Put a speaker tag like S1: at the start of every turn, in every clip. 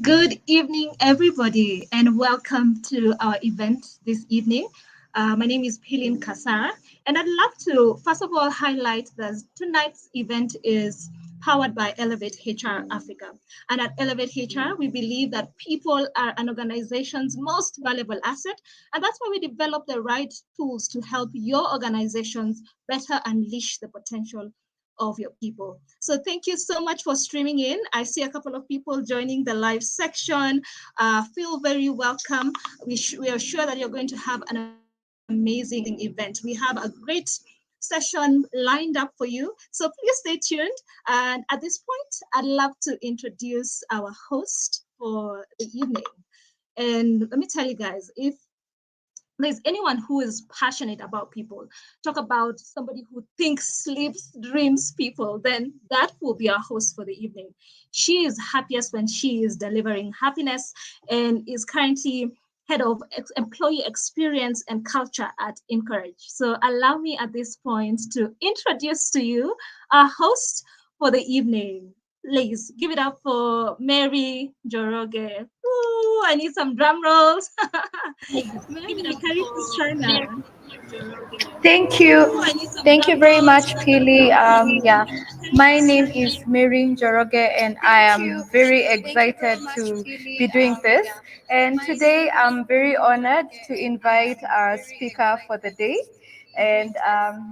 S1: Good evening, everybody, and welcome to our event this evening. My name is Pilin Kasara, and I'd love to, first of all, highlight that tonight's event is powered by Elevate HR Africa. And at Elevate HR, we believe that people are an organization's most valuable asset, and that's why we develop the right tools to help your organizations better unleash the potential of your people. So thank you so much for streaming in. I see a couple of people joining the live section. Feel very welcome. We are sure that you're going to have an amazing event. We have a great session lined up for you. So please stay tuned. And at this point, I'd love to introduce our host for the evening. And let me tell you guys, if there's anyone who is passionate about people, talk about somebody who thinks, sleeps, dreams people, then that will be our host for the evening. She is happiest when she is delivering happiness and is currently head of employee experience and culture at Encourage. So allow me at this point to introduce to you our host for the evening. Please give it up for Mary Njoroge. Ooh, I need some drum rolls. Mary,
S2: Thank you. Thank you very much, Pili. My name is Mary Njoroge, and I am very excited to be doing this. And today, I'm very honored to invite our speaker for the day. And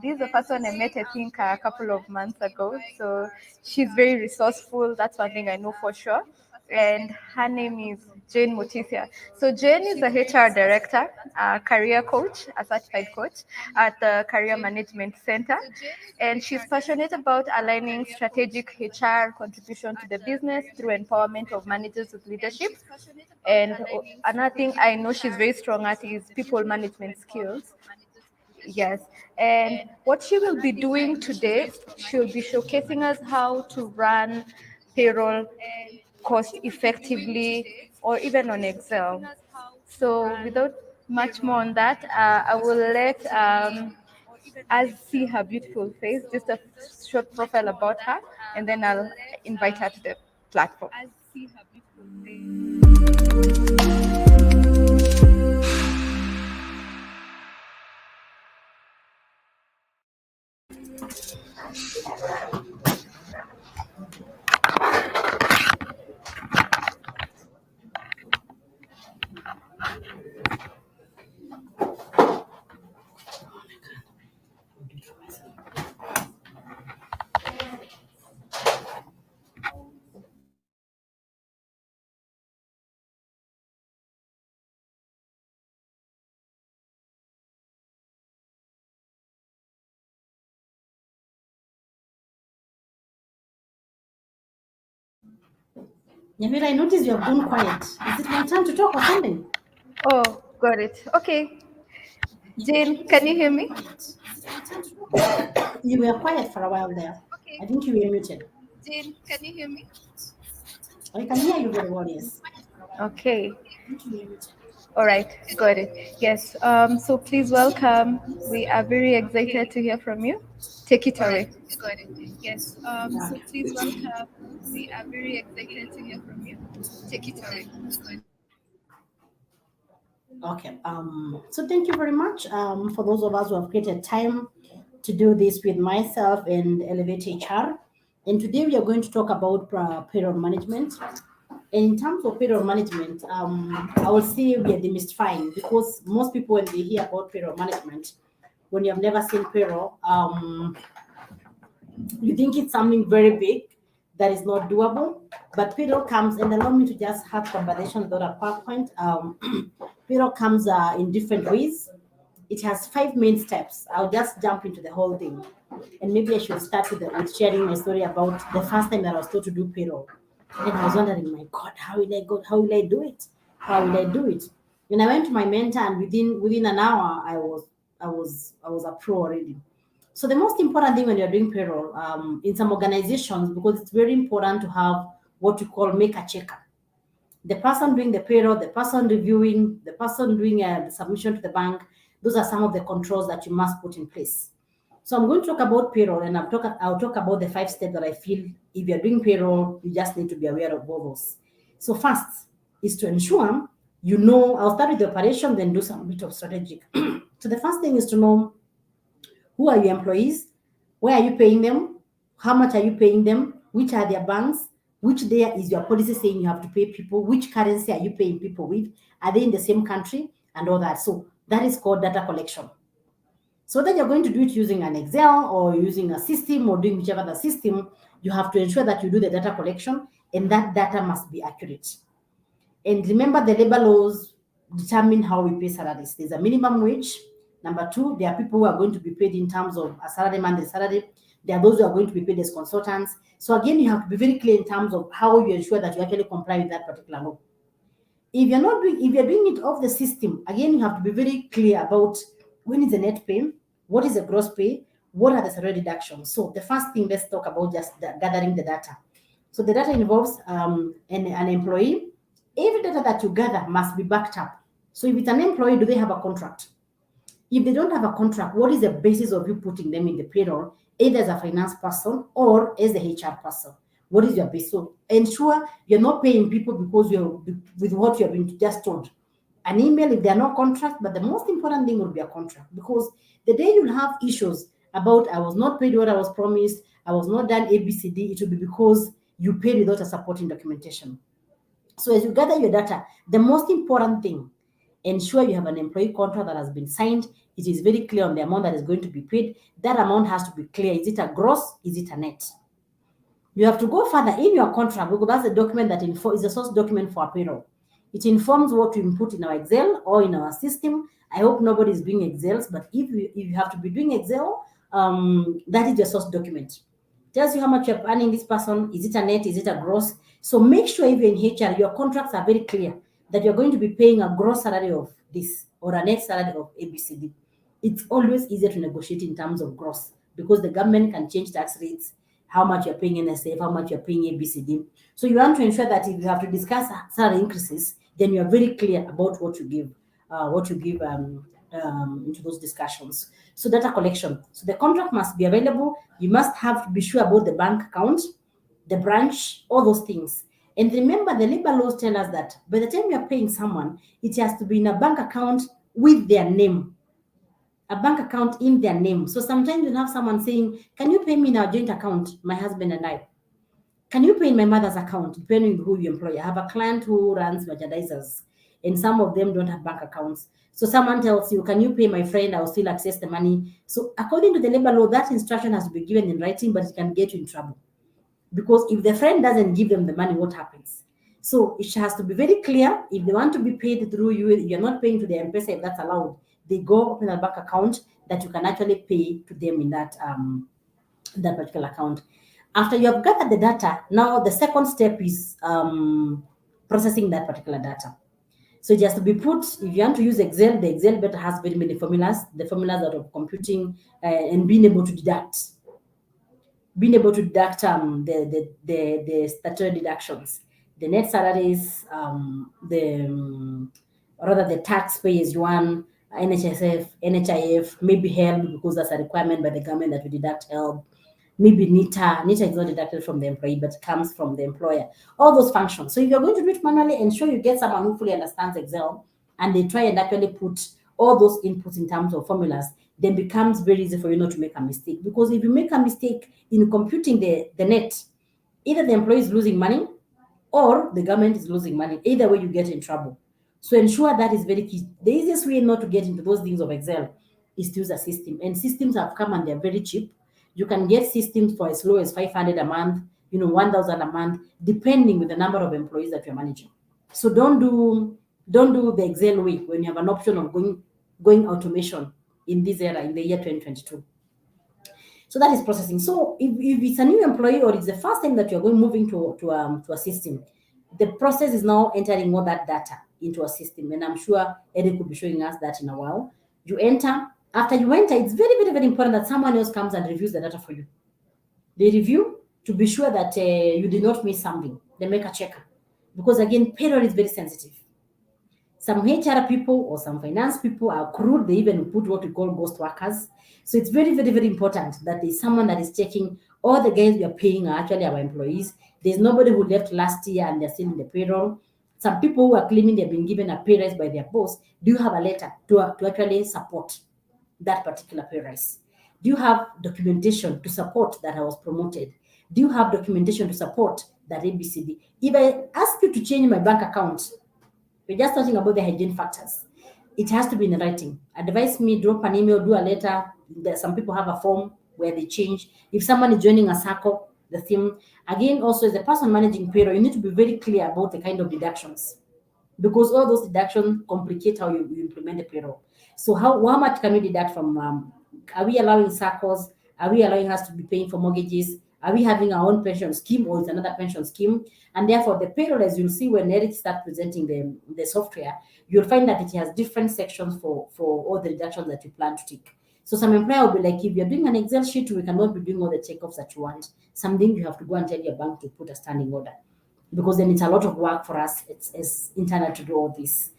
S2: this is the first one I met, I think, a couple of months ago. So she's very resourceful. That's one thing I know for sure. And her name is Jane Mutisia. So Jane is a HR director, a career coach, a certified coach at the Career Management Center. And she's passionate about aligning strategic HR contribution to the business through empowerment of managers with leadership. And another thing I know she's very strong at is people management skills. Yes, and what she will be doing today, she'll be showcasing us how to run payroll cost effectively or even on Excel. So without much more on that, I will let us see her beautiful face, just a short profile about her, and then I'll invite her to the platform.
S3: Yamira, I noticed you have gone quiet. Is it my turn to talk or something?
S2: Oh, got it. Okay. Jane, can you hear me?
S3: You were quiet for a while there. I think you were muted.
S2: Jane, can you hear me?
S3: I can hear you very well, yes.
S2: Okay. All right, got it. Yes. So please welcome. We are very excited to hear from you. Take it away. Got it. Yes. So please welcome. We are very excited to hear from you. Take it away.
S3: Okay. So thank you very much for those of us who have created time to do this with myself and Elevate HR. And today we are going to talk about payroll management. And in terms of payroll management, I would say we are demystifying, because most people, when they hear about payroll management, when you have never seen payroll, you think it's something very big that is not doable. But payroll comes, and allow me to just have conversation without a PowerPoint. Payroll comes in different ways. It has 5 main steps. I'll just jump into the whole thing. And maybe I should start with sharing my story about the first time that I was told to do payroll. And I was wondering, my God, how will I do it? How will I do it? And I went to my mentor, and within an hour, I was a pro already. So the most important thing when you're doing payroll, in some organizations, because it's very important to have what you call make a checker. The person doing the payroll, the person reviewing, the person doing the submission to the bank, those are some of the controls that you must put in place. So I'm going to talk about payroll, and I'll talk about the 5 steps that I feel if you're doing payroll, you just need to be aware of all those. So first is to ensure you know, I'll start with the operation, then do some bit of strategic. So the first thing is to know who are your employees, where are you paying them, how much are you paying them, which are their banks, which there is your policy saying you have to pay people, which currency are you paying people with, are they in the same country, and all that. So that is called data collection. So then you're going to do it using an Excel or using a system or doing whichever the system, you have to ensure that you do the data collection, and that data must be accurate. And remember, the labor laws determine how we pay salaries. There's a minimum wage. Number two, there are people who are going to be paid in terms of a salary man, the salary. There are those who are going to be paid as consultants. So again, you have to be very clear in terms of how you ensure that you actually comply with that particular law. If you're doing it off the system, again, you have to be very clear about when is the net pay, what is the gross pay, what are the salary deductions. So the first thing, let's talk about just gathering the data. So the data involves an employee. Every data that you gather must be backed up. So if it's an employee, do they have a contract? If they don't have a contract, what is the basis of you putting them in the payroll, either as a finance person or as the HR person? What is your base? So ensure you're not paying people because you're with what you've been just told. An email if there are no contract, but the most important thing will be a contract, because the day you'll have issues about I was not paid what I was promised, I was not done ABCD, it will be because you paid without a supporting documentation. So as you gather your data, the most important thing, ensure you have an employee contract that has been signed. It is very clear on the amount that is going to be paid. That amount has to be clear. Is it a gross? Is it a net? You have to go further in your contract, because that's a document that is a source document for a payroll. It informs what we input in our Excel or in our system. I hope nobody is doing Excels, but if you have to be doing Excel, that is your source document. Tells you how much you're earning this person. Is it a net? Is it a gross? So make sure if you're in HR, your contracts are very clear that you're going to be paying a gross salary of this or a net salary of ABCD. It's always easier to negotiate in terms of gross, because the government can change tax rates, how much you're paying NSF, how much you're paying ABCD. So you want to ensure that if you have to discuss salary increases, then you're very clear about what you give into those discussions. So data collection. So the contract must be available. You must have to be sure about the bank account, the branch, all those things. And remember, the labor laws tell us that by the time you're paying someone, it has to be in a bank account with their name, a bank account in their name. So sometimes you'll have someone saying, can you pay me in our joint account, my husband and I? Can you pay in my mother's account, depending on who you employ? I have a client who runs merchandisers, and some of them don't have bank accounts. So someone tells you, can you pay my friend? I'll still access the money. So according to the labor law, that instruction has to be given in writing, but it can get you in trouble. Because if the friend doesn't give them the money, what happens? So it has to be very clear. If they want to be paid through you, you're not paying to the M-Pesa if that's allowed. They go open a bank account that you can actually pay to them in that particular account. After you have gathered the data, now the second step is processing that particular data. So it has to be put, if you want to use Excel, the Excel better has very many formulas, the formulas out of computing and being able to deduct the statutory deductions, the net salaries, the tax pay is one, NHSF, NHIF, maybe HELB, because that's a requirement by the government that we deduct HELB. Maybe NITA. NITA is not deducted from the employee, but comes from the employer. All those functions. So if you're going to do it manually, ensure you get someone who fully understands Excel, and they try and actually put all those inputs in terms of formulas, then becomes very easy for you not to make a mistake. Because if you make a mistake in computing the net, either the employee is losing money, or the government is losing money. Either way, you get in trouble. So ensure that is very key. The easiest way not to get into those things of Excel is to use a system. And systems have come and they're very cheap. You can get systems for as low as 500 a month, 1,000 a month, depending with the number of employees that you're managing. So don't do the Excel way when you have an option of going automation in this era in the year 2022. So that is processing. So if it's a new employee or it's the first time that you're going moving to a system, the process is now entering all that data into a system. And I'm sure Eric will be showing us that in a while. You enter. After you enter, it's very, very, very important that someone else comes and reviews the data for you. They review to be sure that you did not miss something. They make a checker. Because again, payroll is very sensitive. Some HR people or some finance people are crude. They even put what we call ghost workers. So it's very, very, very important that there's someone that is checking all the guys we are paying are actually our employees. There's nobody who left last year and they're still in the payroll. Some people who are claiming they've been given a pay rise by their boss. Do you have a letter to actually support that particular pay rise? Do you have documentation to support that I was promoted? Do you have documentation to support that ABCD? If I ask you to change my bank account, we're just talking about the hygiene factors. It has to be in writing. Advise me, drop an email, do a letter. Some people have a form where they change. If someone is joining a circle, the theme. Again, also as a person managing payroll, you need to be very clear about the kind of deductions because all those deductions complicate how you implement the payroll. So how much can we deduct from? Are we allowing circles? Are we allowing us to be paying for mortgages? Are we having our own pension scheme or is another pension scheme? And therefore, the payroll, as you'll see when Eric starts presenting the software, you'll find that it has different sections for all the deductions that you plan to take. So some employer will be like, if you're doing an Excel sheet, we cannot be doing all the checkoffs that you want. Something you have to go and tell your bank to put a standing order because then it's a lot of work for us. It's internal to do all this.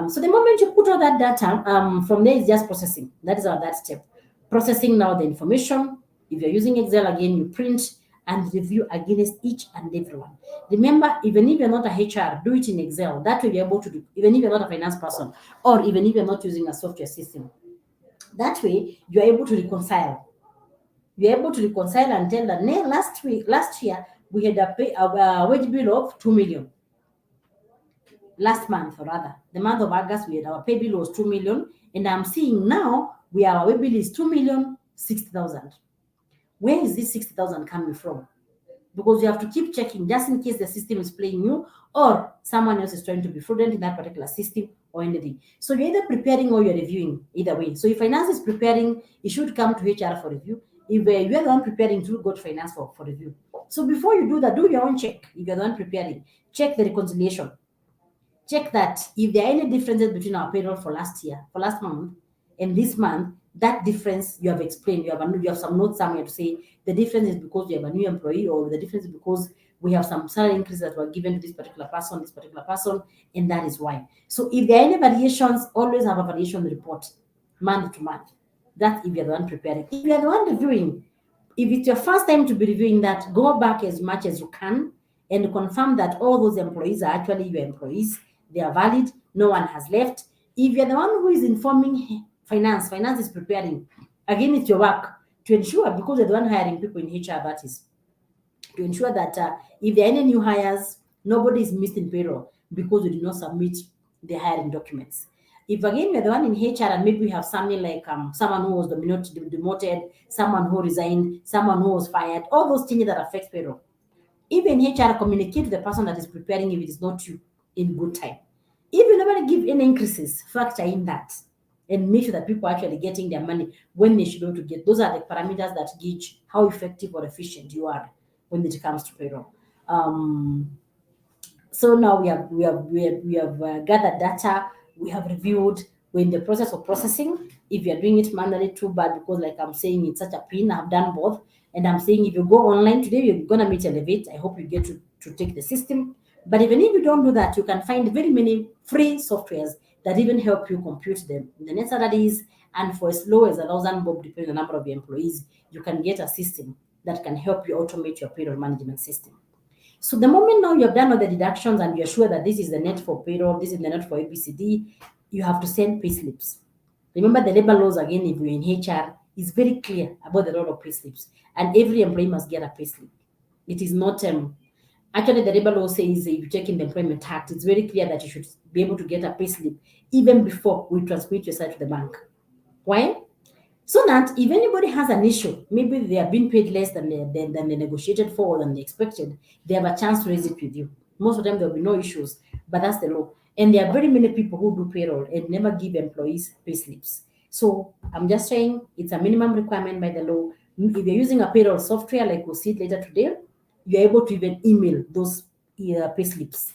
S3: So the moment you put all that data, from there is just processing. That is our that step. Processing now the information. If you're using Excel again, you print and review against each and every one. Remember, even if you're not a HR, do it in Excel. That way you're able to do, even if you're not a finance person, or even if you're not using a software system. That way you're able to reconcile. You're able to reconcile and tell that last year, we had a wage bill of 2 million. Last month, or rather, the month of August, we had our pay bill was 2 million. And I'm seeing now our wage bill is 2,060,000. Where is this 60,000 coming from? Because you have to keep checking just in case the system is playing you or someone else is trying to be fraudulent in that particular system or anything. So you're either preparing or you're reviewing, either way. So if finance is preparing, it should come to HR for review. If you're the one preparing, to go to finance for review. So before you do that, do your own check. If you're the one preparing, check the reconciliation. Check that if there are any differences between our payroll for last month, and this month, that difference you have explained. You have some notes somewhere to say the difference is because you have a new employee, or the difference is because we have some salary increase that were given to this particular person, and that is why. So if there are any variations, always have a variation report month to month. That's if you're the one preparing. If you're the one reviewing, if it's your first time to be reviewing that, go back as much as you can and confirm that all those employees are actually your employees. They are valid. No one has left. If you're the one who is informing finance is preparing. Again, it's your work to ensure, because you're the one hiring people in HR, that is, to ensure that if there are any new hires, nobody is missed in payroll because you did not submit the hiring documents. If again you're the one in HR and maybe we have something like someone who was demoted, someone who resigned, someone who was fired, all those changes that affect payroll. Even HR, communicate to the person that is preparing if it is not you in good time. If you never give any increases, factor in that and make sure that people are actually getting their money when they should be able to get. Those are the parameters that gauge how effective or efficient you are when it comes to payroll. So now we have gathered data, we have reviewed. We're in the process of processing. If you're doing it manually, too bad, because like I'm saying, it's such a pain. I've done both, and I'm saying if you go online today, you're gonna meet Elevate. I hope you get to take the system. But even if you don't do that, you can find very many free softwares that even help you compute them in the net salaries, and for as low as 1,000 bob, depending on the number of your employees, you can get a system that can help you automate your payroll management system. So the moment now you have done all the deductions and you're sure that this is the net for payroll, this is the net for ABCD, you have to send pay slips. Remember the labor laws again, if you're in HR, is very clear about the role of pay slips. And every employee must get a pay slip. It is not Actually, the labor law says if you check in the Employment Act, it's very clear that you should be able to get a payslip even before we transmit your side to the bank. Why? So that if anybody has an issue, maybe they are being paid less than they negotiated for or than they expected, they have a chance to raise it with you. Most of the time, there will be no issues, but that's the law. And there are very many people who do payroll and never give employees pay slips. So I'm just saying it's a minimum requirement by the law. If you're using a payroll software, like we'll see it later today, you're able to even email those pay slips.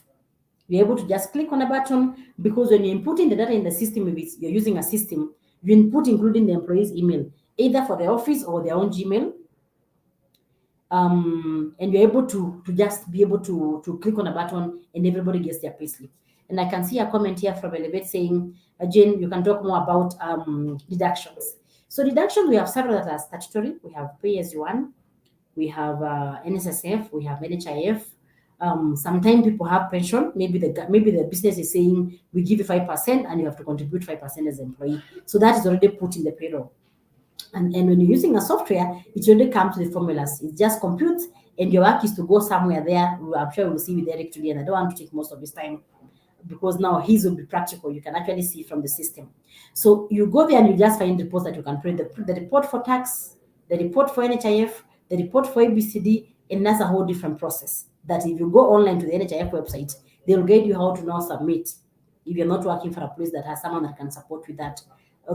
S3: You're able to just click on a button because when you're inputting the data in the system, if you're using a system, you input including the employee's email, either for the office or their own Gmail. And you're able to just be able to click on a button and everybody gets their payslip. And I can see a comment here from Elevate saying, Jane, you can talk more about deductions. So deductions, we have several that are statutory. We have pay as you earn, we have NSSF, we have NHIF. Sometimes people have pension. Maybe the business is saying we give you 5% and you have to contribute 5% as an employee. So that is already put in the payroll. And when you're using a software, it already comes with the formulas. It just computes, and your work is to go somewhere there. I'm sure we'll see with Eric today, and I don't want to take most of his time because now his will be practical. You can actually see from the system. So you go there and you just find reports that you can print the report for tax, the report for NHIF, the report for ABCD, and that's a whole different process. That if you go online to the NHIF website, they'll guide you how to now submit if you're not working for a place that has someone that can support with that.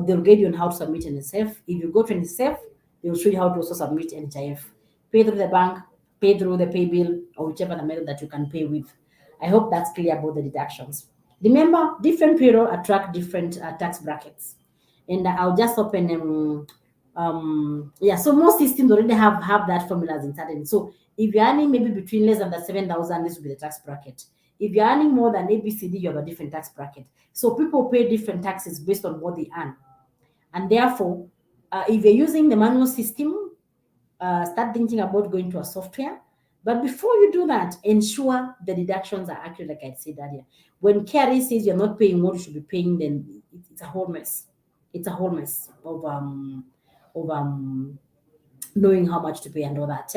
S3: They'll guide you on how to submit NSF. If you go to NSF, they'll show you how to also submit NHIF. Pay through the bank, pay through the pay bill, or whichever the method that you can pay with. I hope that's clear about the deductions. Remember, different payroll attract different tax brackets. And I'll just open yeah, so most systems already have that formulas inserted. So if you're earning maybe between less than the 7,000, this will be the tax bracket. If you're earning more than ABCD, you have a different tax bracket. So people pay different taxes based on what they earn. And therefore, if you're using the manual system, start thinking about going to a software. But before you do that, ensure the deductions are accurate, like I said earlier. When KRA says you're not paying what you should be paying, then it's a whole mess. It's a whole mess of knowing how much to pay and all that.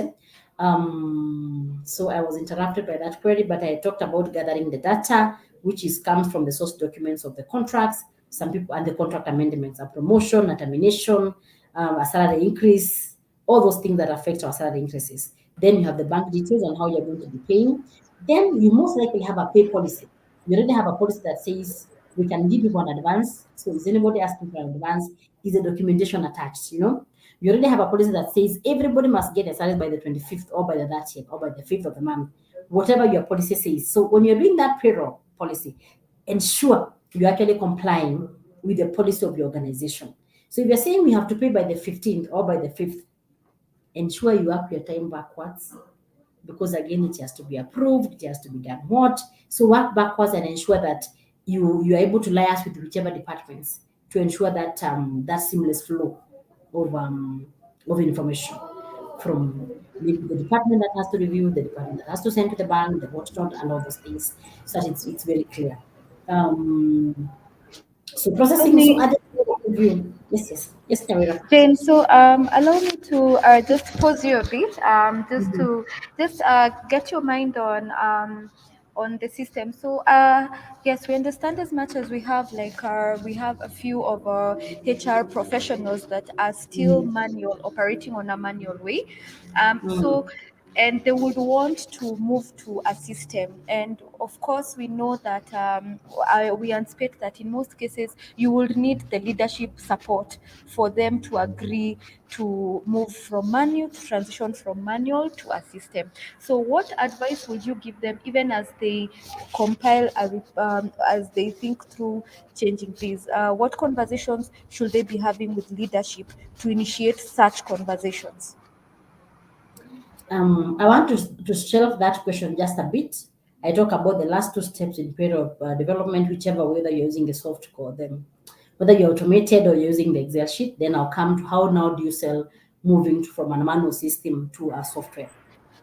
S3: So I was interrupted by that query, but I talked about gathering the data, which is comes from the source documents of the contracts, some people and the contract amendments, a promotion, a termination, a salary increase, all those things that affect our salary increases. Then you have the bank details on how you're going to be paying. Then you most likely have a pay policy. You already have a policy that says we can give people an advance. So is anybody asking for an advance? Is the documentation attached? You already have a policy that says everybody must get a salary by the 25th or by the 30th or by the 5th of the month, whatever your policy says. So when you're doing that payroll policy, ensure you're actually complying with the policy of your organization. So if you're saying we have to pay by the 15th or by the 5th, ensure you up your time backwards because again it has to be approved, it has to be done what. So work backwards and ensure that you are able to liaise with whichever departments to ensure that that seamless flow of information from the department that has to review, the department that has to send to the bank, the whatnot, and all those things, so that it's very clear. Um, so processing, so
S2: Okay.
S3: at the review, yes, Tamira.
S2: Jane, so allow me to just pause you a bit, just
S3: Mhm.
S2: to just get your mind on the system. So yes, we understand as much as we have we have a few of our HR professionals that are still
S3: Mm.
S2: manual, operating on a manual way.
S3: Mm.
S2: So and they would want to move to a system. And of course, we know that we anticipate that in most cases, you will need the leadership support for them to agree to move from manual, to transition from manual to a system. So, what advice would you give them, even as they compile, as they think through changing these? What conversations should they be having with leadership to initiate such conversations?
S3: I want to shelve that question just a bit. I talk about the last two steps in period of development, whichever whether you're using the soft code, them, whether you're automated or you're using the Excel sheet. Then I'll come to how now do you sell moving from a manual system to a software.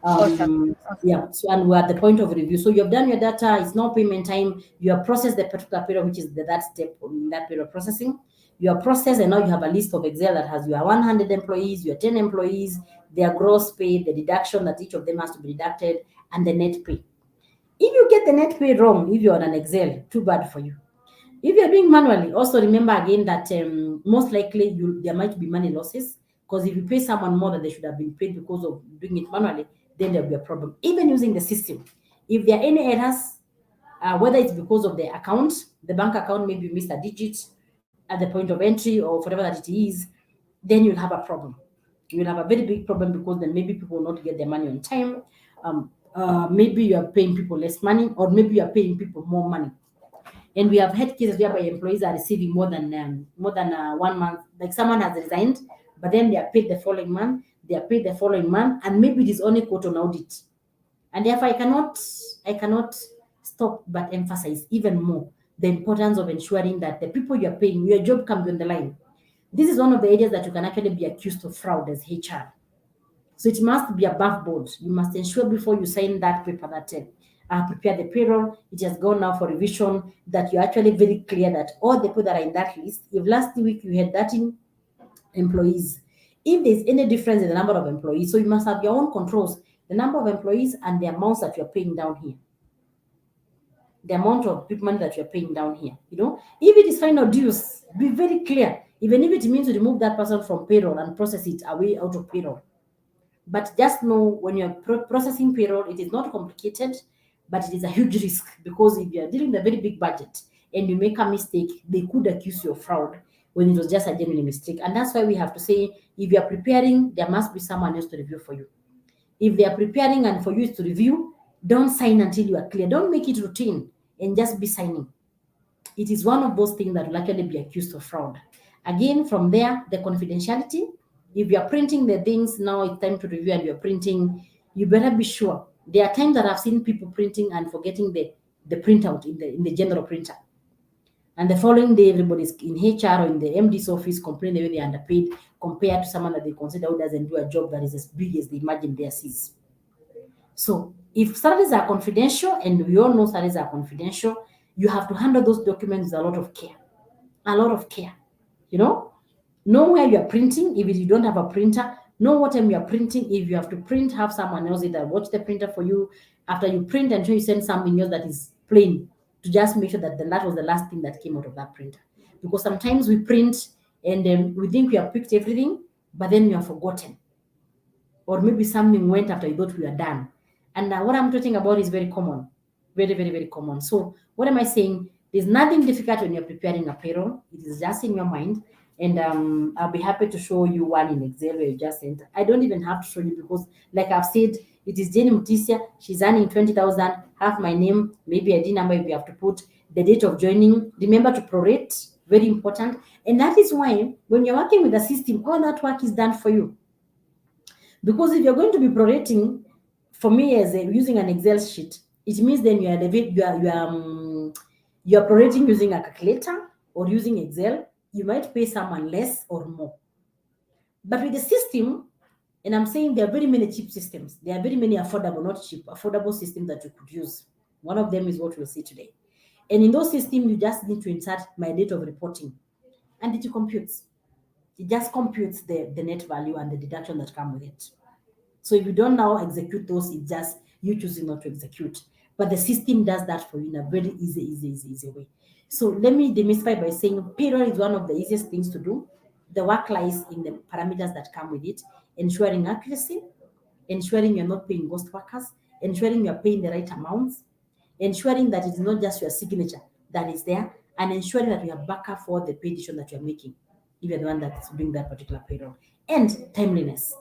S2: Awesome. Awesome.
S3: Yeah, so and we're at the point of review. So you've done your data, it's now payment time. You have processed the particular period, which is that step in that period of processing. You are processed, and now you have a list of Excel that has your 100 employees, your 10 employees, their gross pay, the deduction that each of them has to be deducted, and the net pay. If you get the net pay wrong, if you're on an Excel, too bad for you. If you're doing manually, also remember again that most likely there might be money losses, because if you pay someone more than they should have been paid because of doing it manually, then there'll be a problem. Even using the system, if there are any errors, whether it's because of the account, the bank account, maybe you missed a digit at the point of entry or whatever that it is, then you'll have a problem. You'll have a very big problem, because then maybe people will not get their money on time. Maybe you are paying people less money, or maybe you are paying people more money. And we have had cases whereby employees are receiving more than 1 month. Like someone has resigned, but then they are paid the following month. They are paid the following month, and maybe it is only quote on audit. And therefore, I cannot stop but emphasize even more the importance of ensuring that the people you are paying, your job can be on the line. This is one of the areas that you can actually be accused of fraud as HR. So it must be above board. You must ensure before you sign that paper that prepare the payroll, it has gone now for revision, that you're actually very clear that all the people that are in that list, if last week you had 13 employees, if there's any difference in the number of employees, so you must have your own controls, the number of employees and the amounts that you're paying down here. The amount of money that you're paying down here. If it is final dues, be very clear. Even if it means to remove that person from payroll and process it away out of payroll. But just know, when you're processing payroll, it is not complicated, but it is a huge risk, because if you're dealing with a very big budget and you make a mistake, they could accuse you of fraud when it was just a genuine mistake. And that's why we have to say, if you're preparing, there must be someone else to review for you. If they are preparing and for you to review, don't sign until you are clear. Don't make it routine and just be signing. It is one of those things that will actually be accused of fraud. Again, from there, the confidentiality. If you are printing the things, now it's time to review and you're printing, you better be sure. There are times that I've seen people printing and forgetting the printout in the general printer. And the following day, everybody's in HR or in the MD's office complaining the way they're underpaid, compared to someone that they consider who doesn't do a job that is as big as they imagine theirs is. So if salaries are confidential, and we all know salaries are confidential, you have to handle those documents with a lot of care. A lot of care. Know where you are printing. If you don't have a printer, know what time you are printing. If you have to print, have someone else either watch the printer for you. After you print, and you send something else that is plain, to just make sure that that was the last thing that came out of that printer. Because sometimes we print and we think we have picked everything, but then we have forgotten, or maybe something went after you thought we are done. And what I'm talking about is very common, very, very, very common. So what am I saying? There's nothing difficult when you're preparing a payroll. It is just in your mind. And I'll be happy to show you one in Excel where you just enter. I don't even have to show you, because, like I've said, it is Jenny Mutisia. She's earning 20,000. Have my name, maybe ID number if you have to put, the date of joining. Remember to prorate, very important. And that is why when you're working with the system, all that work is done for you. Because if you're going to be prorating, for me as using an Excel sheet, it means then you are prorating using a calculator or using Excel. You might pay someone less or more. But with the system, and I'm saying there are very many cheap systems. There are very many affordable, not cheap, affordable systems that you could use. One of them is what we'll see today. And in those systems, you just need to insert my date of reporting, and it computes. It just computes the net value and the deduction that come with it. So if you don't now execute those, it's just you choosing not to execute. But the system does that for you in a very easy way. So let me demystify by saying payroll is one of the easiest things to do. The work lies in the parameters that come with it, ensuring accuracy, ensuring you're not paying ghost workers, ensuring you're paying the right amounts, ensuring that it's not just your signature that is there, and ensuring that you have backup for the pay decision that you're making, if you're the one that's doing that particular payroll. And timeliness.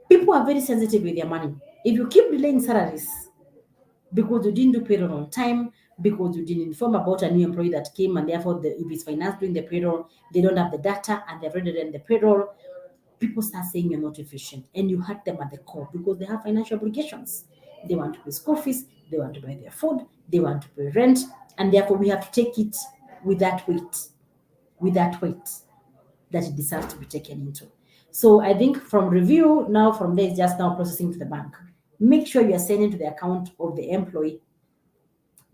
S3: People are very sensitive with their money. If you keep delaying salaries because you didn't do payroll on time, because you didn't inform about a new employee that came, and therefore if it's finance doing the payroll, they don't have the data and they've already done the payroll, people start saying you're not efficient, and you hurt them at the core, because they have financial obligations. They want to pay school fees, they want to buy their food, they want to pay rent, and therefore we have to take it with that weight that it deserves to be taken into. So I think from review, now from there, it's just now processing to the bank. Make sure you're sending to the account of the employee.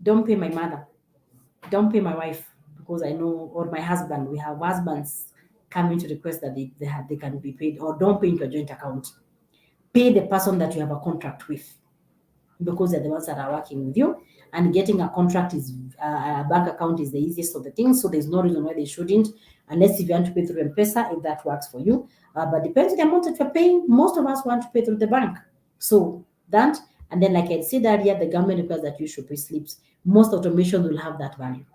S3: Don't pay my mother. Don't pay my wife, because I know, or my husband. We have husbands coming to request that they can be paid, or don't pay into a joint account. Pay the person that you have a contract with. because they're the ones that are working with you. And getting a contract is a bank account is the easiest of the things. So there's no reason why they shouldn't, unless if you want to pay through M-Pesa, if that works for you. But depends on the amount that you're paying. Most of us want to pay through the bank. So that, and then like I said earlier, the government requires that you should pay slips. Most automations will have that value.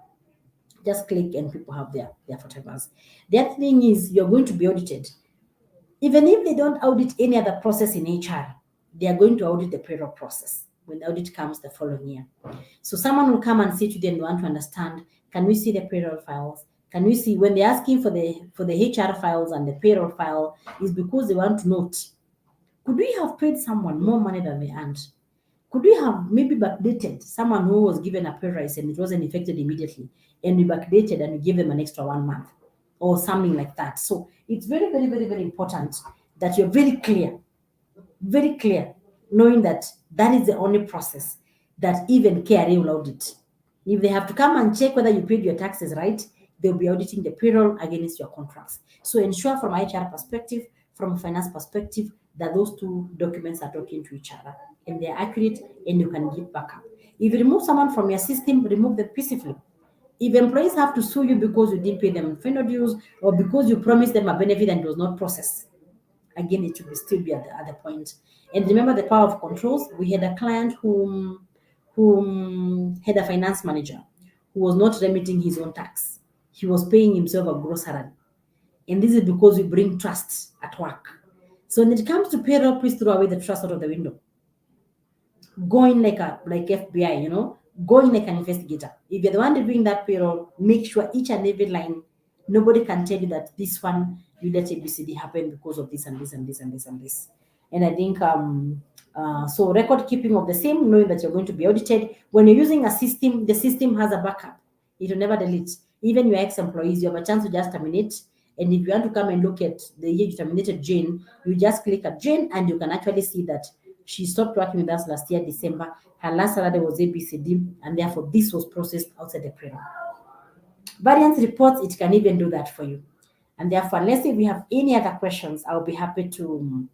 S3: Just click and people have their photographs. The other thing is you're going to be audited. Even if they don't audit any other process in HR, they are going to audit the payroll process when the audit comes the following year. So someone will come and say to them, they want to understand, can we see the payroll files? Can we see when they're asking for the HR files and the payroll file is because they want to note, could we have paid someone more money than they earned? Could we have maybe backdated someone who was given a pay rise and it wasn't effected immediately, and we backdated and we give them an extra 1 month or something like that? So it's very, very, very, very important that you're very clear, knowing that that is the only process that even KRA will audit. If they have to come and check whether you paid your taxes right, they'll be auditing the payroll against your contracts. So ensure from HR perspective, from a finance perspective, that those two documents are talking to each other and they're accurate and you can give backup. If you remove someone from your system, remove them peacefully. If employees have to sue you because you didn't pay them final dues or because you promised them a benefit and it was not processed, again, it should still be at the point. And remember the power of controls. We had a client whom had a finance manager who was not remitting his own tax. He was paying himself a gross salary. And this is because we bring trust at work. So when it comes to payroll, please throw away the trust out of the window. Going like FBI, going like an investigator. If you're the one doing that payroll, make sure each and every line, nobody can tell you that this one you let ABCD happen because of this and this and this and this and this. And I think so record keeping of the same, knowing that you're going to be audited. When you're using a system, the system has a backup. It will never delete. Even your ex-employees, you have a chance to just terminate. And if you want to come and look at the year you terminated Jane, you just click at Jane and you can actually see that she stopped working with us last year, December. Her last salary was ABCD, and therefore this was processed outside the payroll. Variance reports, it can even do that for you. And therefore, unless if we have any other questions, I'll be happy to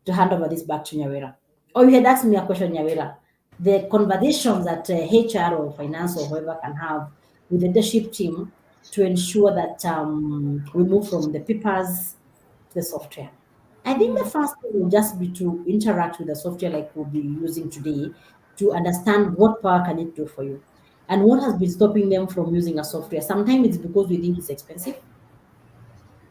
S3: hand over this back to Nyawera. Oh, you had asked me a question, Nyawera. The conversations that HR or finance or whoever can have with the leadership team to ensure that we move from the papers to the software. I think the first thing will just be to interact with the software like we'll be using today to understand what power can it do for you and what has been stopping them from using a software. Sometimes it's because we think it's expensive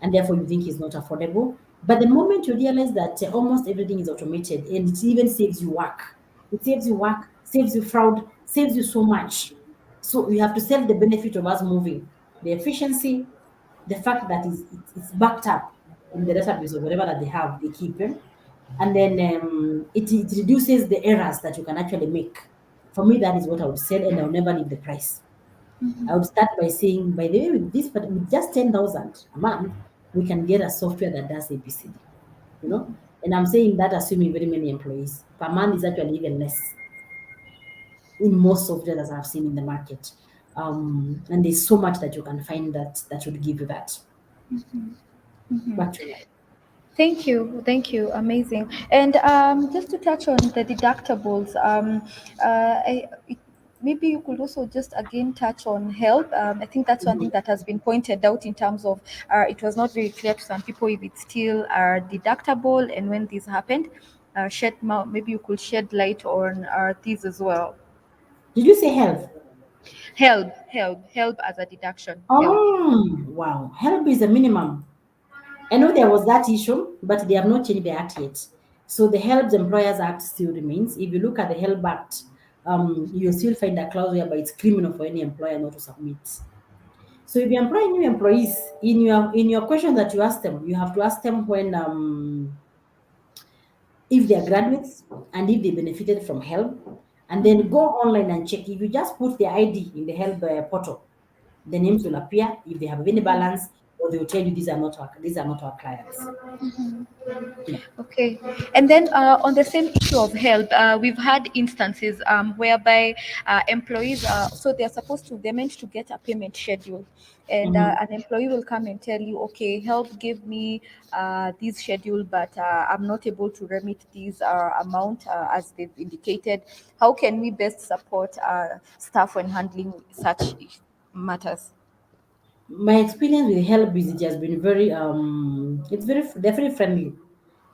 S3: and therefore you think it's not affordable. But the moment you realize that almost everything is automated and it even saves you work, saves you fraud, saves you so much. So you have to sell the benefit of us moving, the efficiency, the fact that it's backed up in the database or whatever that they have, they keep them. And then it reduces the errors that you can actually make. For me, that is what I would sell, and I'll never leave the price. I would start by saying, by the way, with this, but with just 10,000 a month, we can get a software that does ABCD, And I'm saying that assuming very many employees. Per month is actually even less in most software that I've seen in the market. And there's so much that you can find that would give you that. Back to you.
S2: Thank you, amazing. And just to touch on the deductibles, maybe you could also just again touch on help. I think that's one thing that has been pointed out in terms of it was not very clear to some people if it's still deductible and when this happened. Maybe you could shed light on these as well.
S3: Did you say health?
S2: Help as a deduction. Help.
S3: Oh, wow. Help is a minimum. I know there was that issue, but they have not changed the act yet. So the Help Employers Act still remains. If you look at the Help Act, you'll still find a clause whereby it's criminal for any employer not to submit. So if you employ new employees, in your question that you ask them, you have to ask them when if they are graduates and if they benefited from help, and then go online and check. If you just put their ID in the help portal, the names will appear if they have any balance or they will tell you these are not our clients. Yeah.
S2: Okay. And then on the same issue of help, we've had instances whereby employees, so they're supposed to, they're meant to get a payment schedule. And
S3: Mhm.
S2: an employee will come and tell you, okay, help give me this schedule, but I'm not able to remit this amount as they've indicated. How can we best support staff when handling such matters?
S3: My experience with help is it has been very they're very friendly.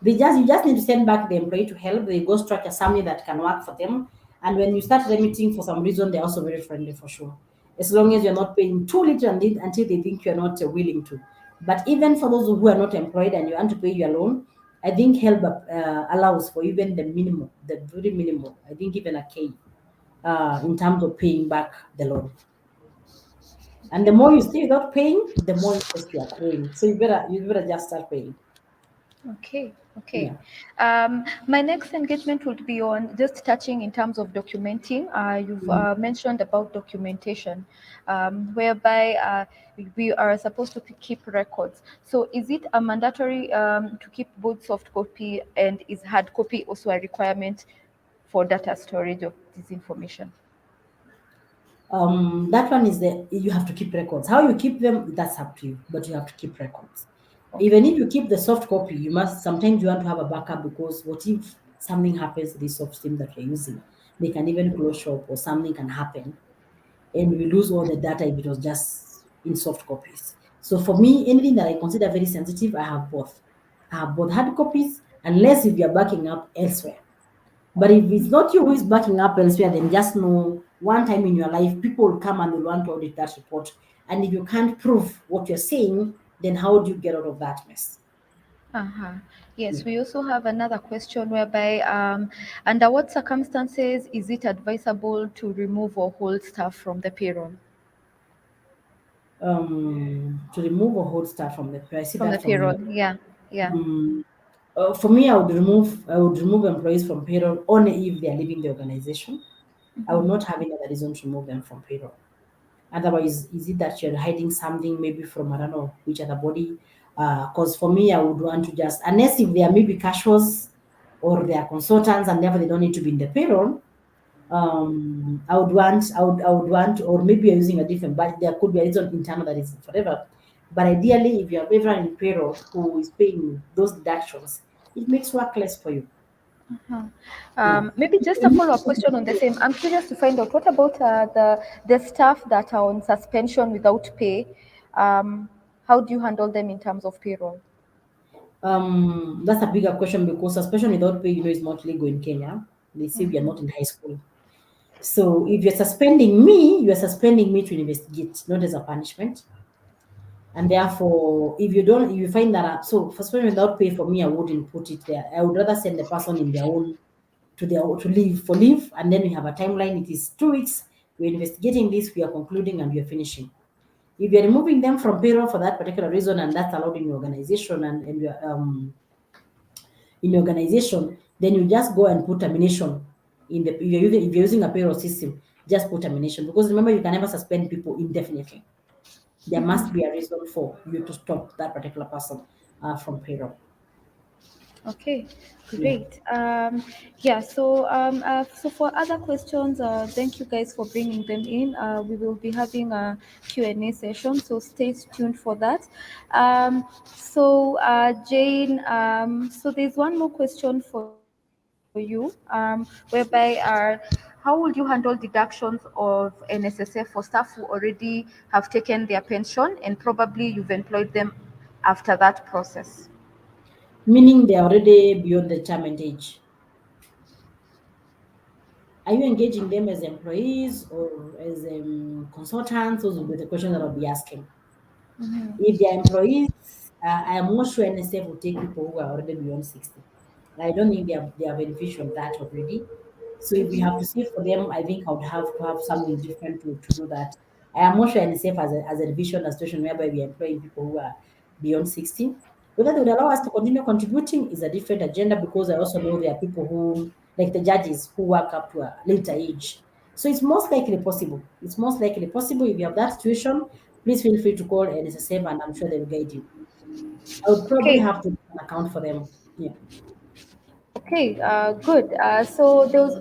S3: You just need to send back the employee to help. They go structure something that can work for them. And when you start remitting for some reason, they're also very friendly for sure. As long as you're not paying too little until they think you're not willing to. But even for those who are not employed and you want to pay your loan, I think help allows for even the minimum, the very minimum. I think even a K in terms of paying back the loan. And the
S2: Okay.
S3: more you stay without paying, the more interest you are paying. So you better just start paying.
S2: Okay, okay.
S3: Yeah.
S2: My next engagement would be on just touching in terms of documenting. You've mentioned about documentation, whereby we are supposed to keep records. So, is it a mandatory to keep both soft copy, and is hard copy also a requirement for data storage of this information?
S3: That one is the you have to keep records. How you keep them, that's up to you, but you have to keep records. Even
S2: Okay.
S3: if you keep the soft copy, you must sometimes you want to have a backup because what if something happens to this soft system that you're using? They can even close shop or something can happen and we lose all the data if it was just in soft copies. So for me, anything that I consider very sensitive, I have both. I have both hard copies, unless if you're backing up elsewhere. But if it's not you who is backing up elsewhere, then just know one time in your life, people will come and will want to audit that report. And if you can't prove what you're saying, then how do you get out of that mess?
S2: Uh-huh. Yes,
S3: Yeah.
S2: we also have another question whereby, under what circumstances is it advisable to remove or hold staff from the payroll?
S3: To remove or hold staff from the, I see
S2: From the
S3: that from you.
S2: payroll, yeah, yeah.
S3: For me, I would remove employees from payroll only if they are leaving the organization. I would not have any other reason to remove them from payroll. Otherwise, is it that you're hiding something maybe from I don't know which other body? Because for me, I would want to just unless if they are maybe casuals or they are consultants and therefore they don't need to be in the payroll. I would want, or maybe you're using a different, but there could be a reason internal that is forever. But ideally, if you have everyone in payroll who is paying those deductions, it makes work less for you.
S2: Uh-huh.
S3: Yeah.
S2: Maybe just a follow-up question on the same. I'm curious to find out what about the staff that are on suspension without pay? How do you handle them in terms of payroll?
S3: That's a bigger question because suspension without pay, is not legal in Kenya. They say we are not in high school. So if you're suspending me to investigate, not as a punishment. And therefore, if you find that, so suspension without pay for me, I wouldn't put it there. I would rather send the person in their own to leave for leave, and then we have a timeline. It is 2 weeks. We're investigating this. We are concluding, and we are finishing. If you're removing them from payroll for that particular reason, and that's allowed in your organization, and you're in your organization, then you just go and put termination in the if you're using a payroll system, just put termination because remember you can never suspend people indefinitely. There must be a reason for you to stop that particular person from payroll.
S2: Okay,
S3: Yeah.
S2: great. Yeah, so for other questions, thank you guys for bringing them in. We will be having a Q&A session, so stay tuned for that. Jane, so there's one more question for you, whereby how would you handle deductions of NSSF for staff who already have taken their pension and probably you've employed them after that process?
S3: Meaning they're already beyond the retirement age. Are you engaging them as employees or as consultants? Those will be the questions that I'll be asking. If they're employees, I am not sure NSF will take people who are already beyond 60. I don't think they have envisioned that already. So if we have to say for them, I think I would have to have something different to do that. I am not sure NSF as a envisioned a situation whereby we are employing people who are beyond 60. Whether they would allow us to continue contributing is a different agenda because I also know there are people who, like the judges, who work up to a later age. So it's most likely possible. It's most likely possible if you have that situation, please feel free to call NSSF and I'm sure they'll guide you. I would probably
S2: Okay.
S3: have to make an account for them. Yeah.
S2: Okay, good. So there was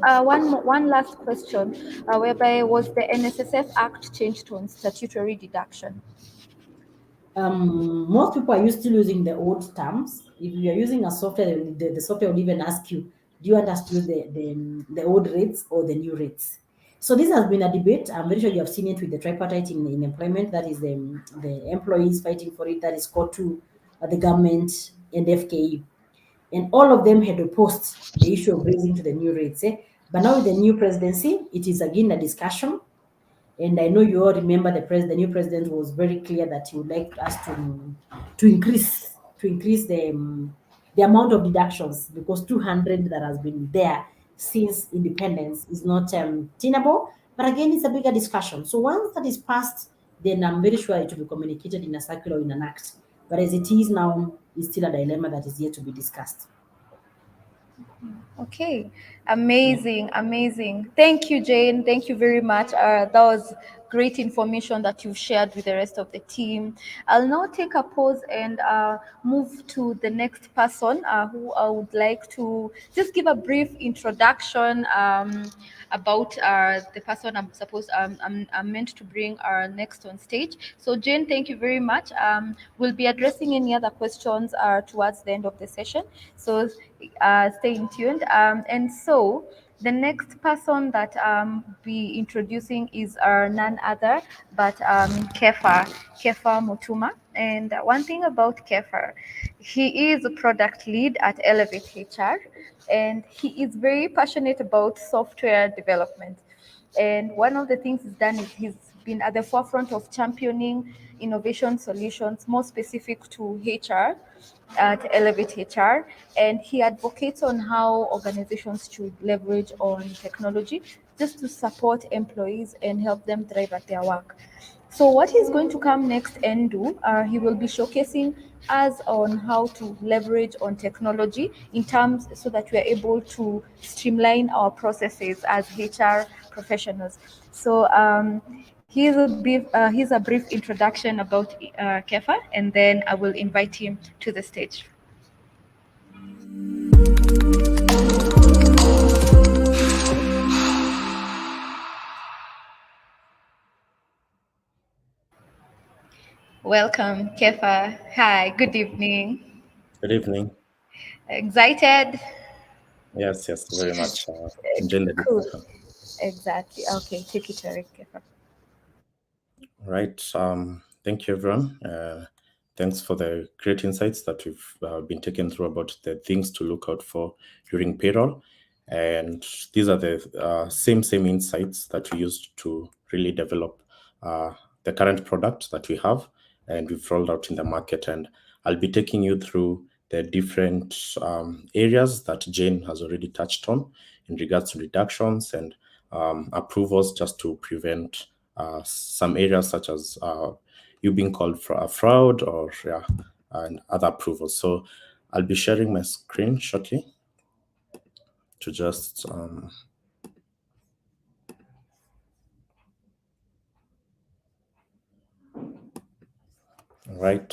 S2: one last question, whereby was the NSSF Act changed on statutory deduction?
S3: Most people are still using the old terms. If you are using a software, the software will even ask you, do you want us to use the old rates or the new rates? So this has been a debate. I'm very sure you have seen it with the tripartite in employment. That is the employees fighting for it. That is COTU, the government, and FKE. And all of them had opposed the issue of raising to the new rates. But now with the new presidency, it is again a discussion, and I know you all remember the new president was very clear that he would like us to increase the amount of deductions, because 200 that has been there since independence is not tenable. But again, it's a bigger discussion. So once that is passed, then I'm very sure it will be communicated in a circular or in an act. But as it is now, it's still a dilemma that is yet to be discussed.
S2: Okay,
S3: Yeah.
S2: amazing, amazing. Thank you, Jane. Thank you very much. That was great information that you've shared with the rest of the team. I'll now take a pause and move to the next person who I would like to just give a brief introduction about the person I'm meant to bring next on stage. So, Jane, thank you very much. We'll be addressing any other questions towards the end of the session. So, stay tuned. And so, the next person that be introducing is none other but Kefa Mutuma. And one thing about Kefa, he is a product lead at Elevate HR, and he is very passionate about software development. And one of the things he's done is he's been at the forefront of championing innovation solutions more specific to HR at Elevate HR, and he advocates on how organizations should leverage on technology just to support employees and help them thrive at their work. So what he's going to come next and do, he will be showcasing us on how to leverage on technology in terms so that we are able to streamline our processes as HR professionals. So here's a brief introduction about Kefa, and then I will invite him to the stage. Welcome, Kefa. Hi, good evening.
S4: Good evening.
S2: Excited?
S4: Yes, yes, very much. Enjoying the
S2: Cool.
S4: discussion.
S2: Exactly. Okay, take it away, Kefa.
S4: Right. Thank you, everyone. Thanks for the great insights that we've been taken through about the things to look out for during payroll. And these are the same insights that we used to really develop the current product that we have and we've rolled out in the market. And I'll be taking you through the different areas that Jane has already touched on in regards to reductions and approvals, just to prevent some areas such as you being called for a fraud or and other approvals. So I'll be sharing my screen shortly to just right.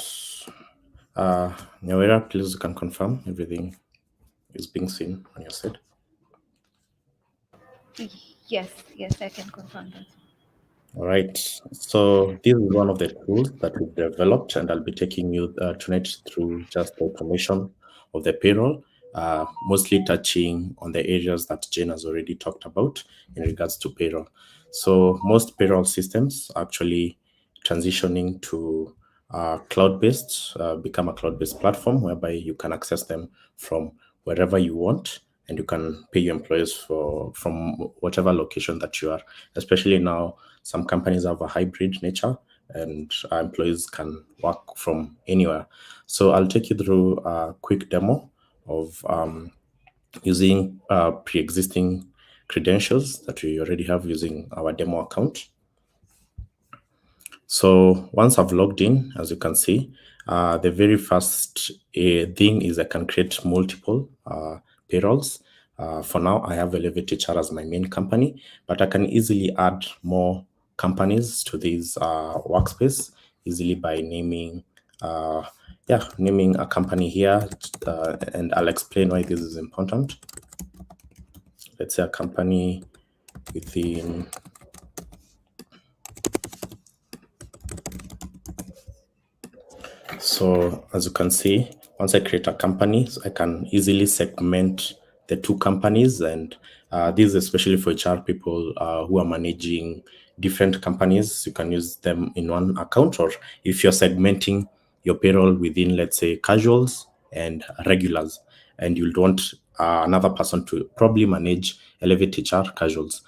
S4: Nyawera, please you can confirm everything is being seen on your side.
S2: Yes, yes, I can confirm that.
S4: All right. So this is one of the tools that we've developed, and I'll be taking you tonight through just the information of the payroll, mostly touching on the areas that Jane has already talked about in regards to payroll. So most payroll systems are actually transitioning to cloud-based, become a cloud-based platform whereby you can access them from wherever you want, and you can pay your employees from whatever location that you are. Especially now, some companies have a hybrid nature, and our employees can work from anywhere. So I'll take you through a quick demo of using pre-existing credentials that we already have using our demo account. So once I've logged in, as you can see, the very first thing is I can create multiple payrolls. For now, I have Elevate HR as my main company, but I can easily add more companies to this workspace easily by naming naming a company here, and I'll explain why this is important. Let's say a company within So as you can see, once I create a company, I can easily segment the two companies, and this is especially for HR people who are managing different companies. You can use them in one account, or if you're segmenting your payroll within, let's say, casuals and regulars, and you'll want another person to probably manage Elevate HR casuals.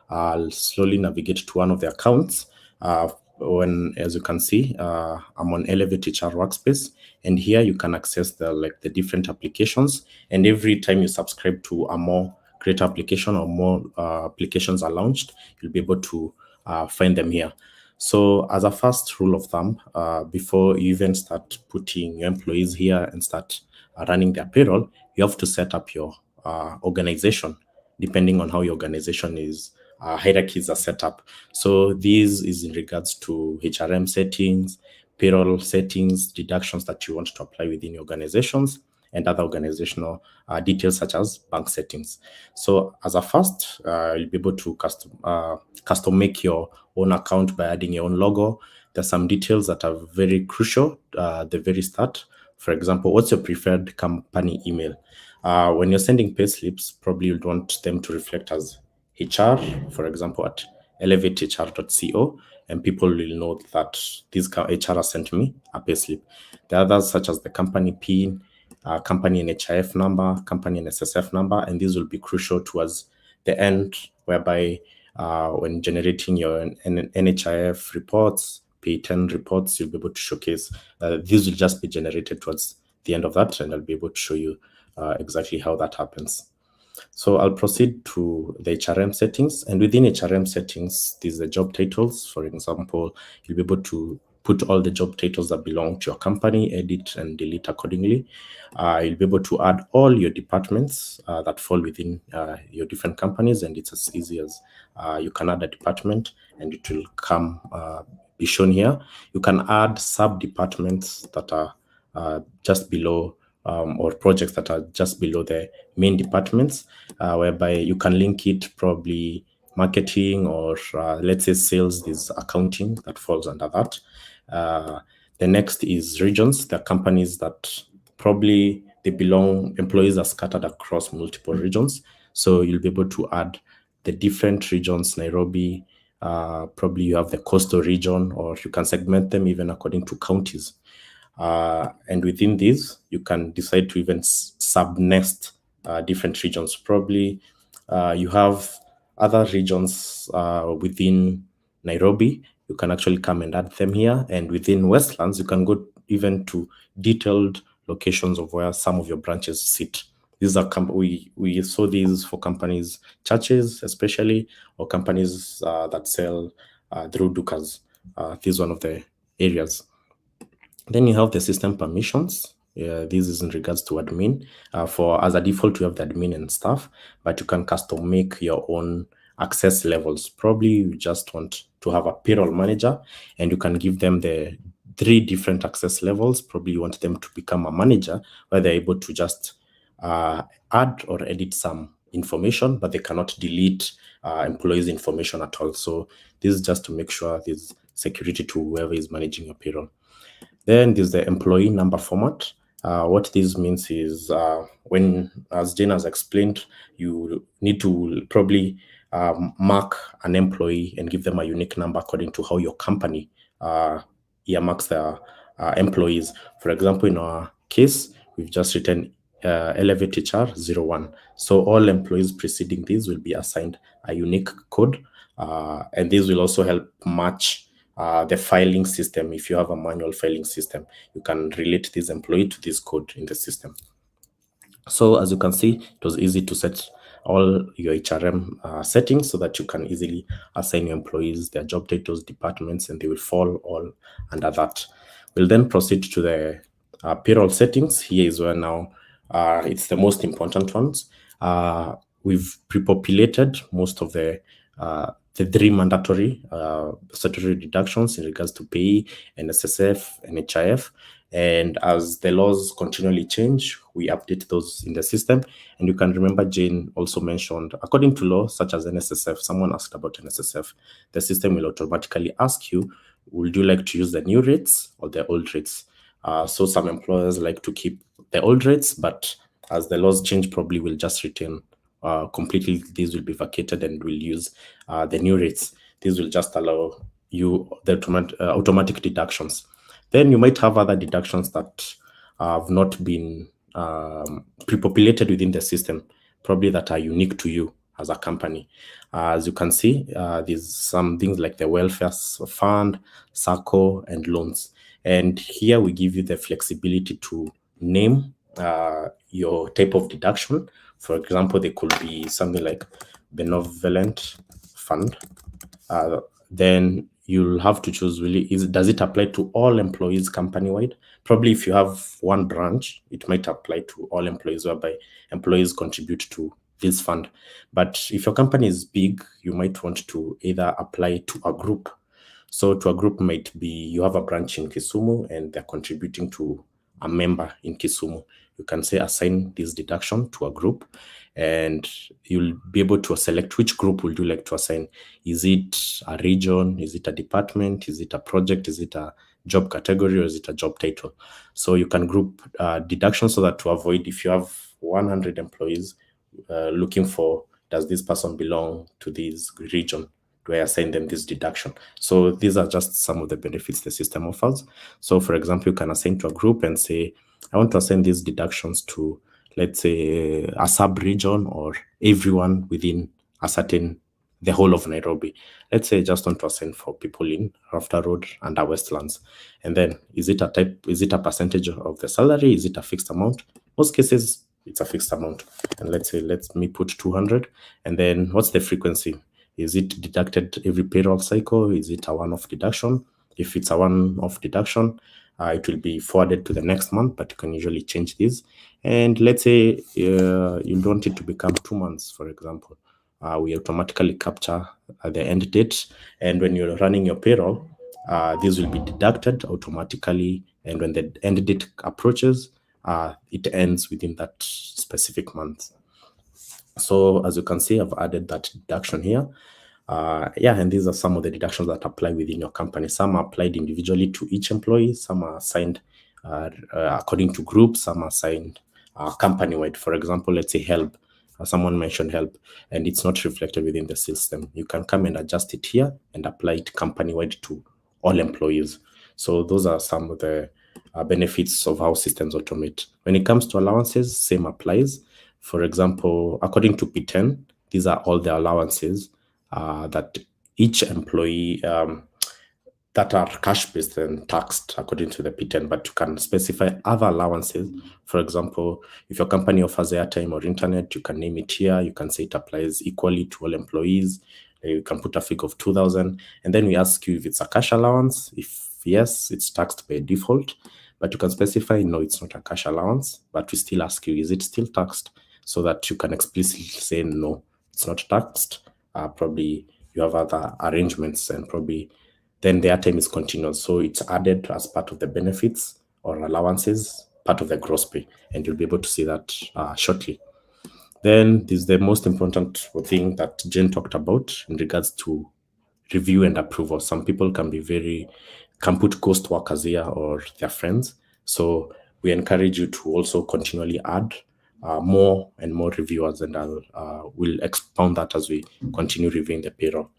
S4: I'll slowly navigate to one of the accounts. As you can see, I'm on Elevate HR Workspace, and here you can access the different applications. And every time you subscribe to a more greater application or more applications are launched, you'll be able to find them here. So as a first rule of thumb, before you even start putting your employees here and start running their payroll, you have to set up your organization, depending on how your organization is hierarchies are set up. So this is in regards to HRM settings, payroll settings, deductions that you want to apply within your organizations, and other organizational details such as bank settings. So as a first, you'll be able to custom make your own account by adding your own logo. There's some details that are very crucial at the very start. For example, what's your preferred company email? When you're sending pay slips, probably you'd want them to reflect as HR, for example, at elevatehr.co, and people will know that this HR has sent me a payslip. The others, such as the company PIN, company NHIF number, company NSSF number, and these will be crucial towards the end, whereby when generating your NHIF reports, P10 reports, you'll be able to showcase these will just be generated towards the end of that, and I'll be able to show you exactly how that happens. So I'll proceed to the HRM settings, and within HRM settings, these are the job titles. For example, you'll be able to put all the job titles that belong to your company, edit and delete accordingly. You'll be able to add all your departments that fall within your different companies, and it's as easy as you can add a department and it will come be shown here. You can add sub-departments that are just below or projects that are just below the main departments, whereby you can link it probably marketing or let's say sales, this accounting that falls under that. The next is regions. The companies that probably employees are scattered across multiple regions. So you'll be able to add the different regions, Nairobi, probably you have the coastal region, or you can segment them even according to counties. And within these, you can decide to even sub-nest different regions. Probably you have other regions within Nairobi. You can actually come and add them here. And within Westlands, you can go even to detailed locations of where some of your branches sit. These are we saw these for companies, churches especially, or companies that sell through Dukas. This is one of the areas. Then you have the system permissions. This is in regards to admin. For as a default, you have the admin and staff, but you can custom make your own access levels. Probably you just want to have a payroll manager, and you can give them the 3 different access levels. Probably you want them to become a manager, where they're able to just add or edit some information, but they cannot delete employees' information at all. So this is just to make sure there's security to whoever is managing your payroll. Then there's the employee number format. What this means is when, as Jane has explained, you need to probably mark an employee and give them a unique number according to how your company earmarks their employees. For example, in our case, we've just written Elevate HR 01. So all employees preceding these will be assigned a unique code, and this will also help match the filing system. If you have a manual filing system, you can relate this employee to this code in the system. So as you can see, it was easy to set all your HRM settings so that you can easily assign your employees their job titles, departments, and they will fall all under that. We'll then proceed to the payroll settings. Here is where now it's the most important ones. We've pre-populated most of the the three mandatory statutory deductions in regards to pay, NSSF, NHIF. And as the laws continually change, we update those in the system. And you can remember Jane also mentioned, according to law, such as NSSF, someone asked about NSSF, the system will automatically ask you, would you like to use the new rates or the old rates? So some employers like to keep the old rates, but as the laws change, probably will just retain completely. These will be vacated and will use the new rates. This will just allow you the automatic deductions. Then you might have other deductions that have not been pre-populated within the system, probably that are unique to you as a company. As you can see, there's some things like the welfare fund, SACCO, and loans. And here we give you the flexibility to name your type of deduction. For example, they could be something like benevolent fund. Then you'll have to choose really, does it apply to all employees company-wide? Probably if you have one branch, it might apply to all employees, whereby employees contribute to this fund. But if your company is big, you might want to either apply to a group. So to a group might be, you have a branch in Kisumu and they're contributing to a member in Kisumu. You can say assign this deduction to a group, and you'll be able to select which group would you like to assign. Is it a region? Is it a department? Is it a project? Is it a job category, or is it a job title? So you can group deductions so that to avoid, if you have 100 employees looking for, does this person belong to this region? Do I assign them this deduction? So these are just some of the benefits the system offers. So for example, you can assign to a group and say, I want to assign these deductions to, let's say, a sub-region or everyone within a certain, the whole of Nairobi. Let's say I just want to assign for people in Rafter Road and our Westlands. And then is it a percentage of the salary? Is it a fixed amount? Most cases, it's a fixed amount. And let's say, let me put 200. And then what's the frequency? Is it deducted every payroll cycle? Is it a one-off deduction? If it's a one-off deduction, it will be forwarded to the next month, but you can usually change this. And let's say you want it to become 2 months, for example. We automatically capture the end date. And when you're running your payroll, this will be deducted automatically. And when the end date approaches, it ends within that specific month. So as you can see, I've added that deduction here. And these are some of the deductions that apply within your company. Some are applied individually to each employee. Some are assigned according to groups. Some are assigned company-wide. For example, let's say help. Someone mentioned help, and it's not reflected within the system. You can come and adjust it here and apply it company-wide to all employees. So those are some of the benefits of how systems automate. When it comes to allowances, same applies. For example, according to P10, these are all the allowances that each employee that are cash-based and taxed according to the P10, but you can specify other allowances. For example, if your company offers airtime or internet, you can name it here. You can say it applies equally to all employees. You can put a figure of 2,000, and then we ask you if it's a cash allowance. If yes, it's taxed by default, but you can specify, no, it's not a cash allowance, but we still ask you, is it still taxed? So that you can explicitly say, no, it's not taxed. Probably you have other arrangements, and probably then the airtime is continuous. So it's added as part of the benefits or allowances, part of the gross pay, and you'll be able to see that shortly. Then this is the most important thing that Jen talked about in regards to review and approval. Some people can put ghost workers here or their friends. So we encourage you to also continually add more and more reviewers, and we'll expound that as we continue reviewing the payroll.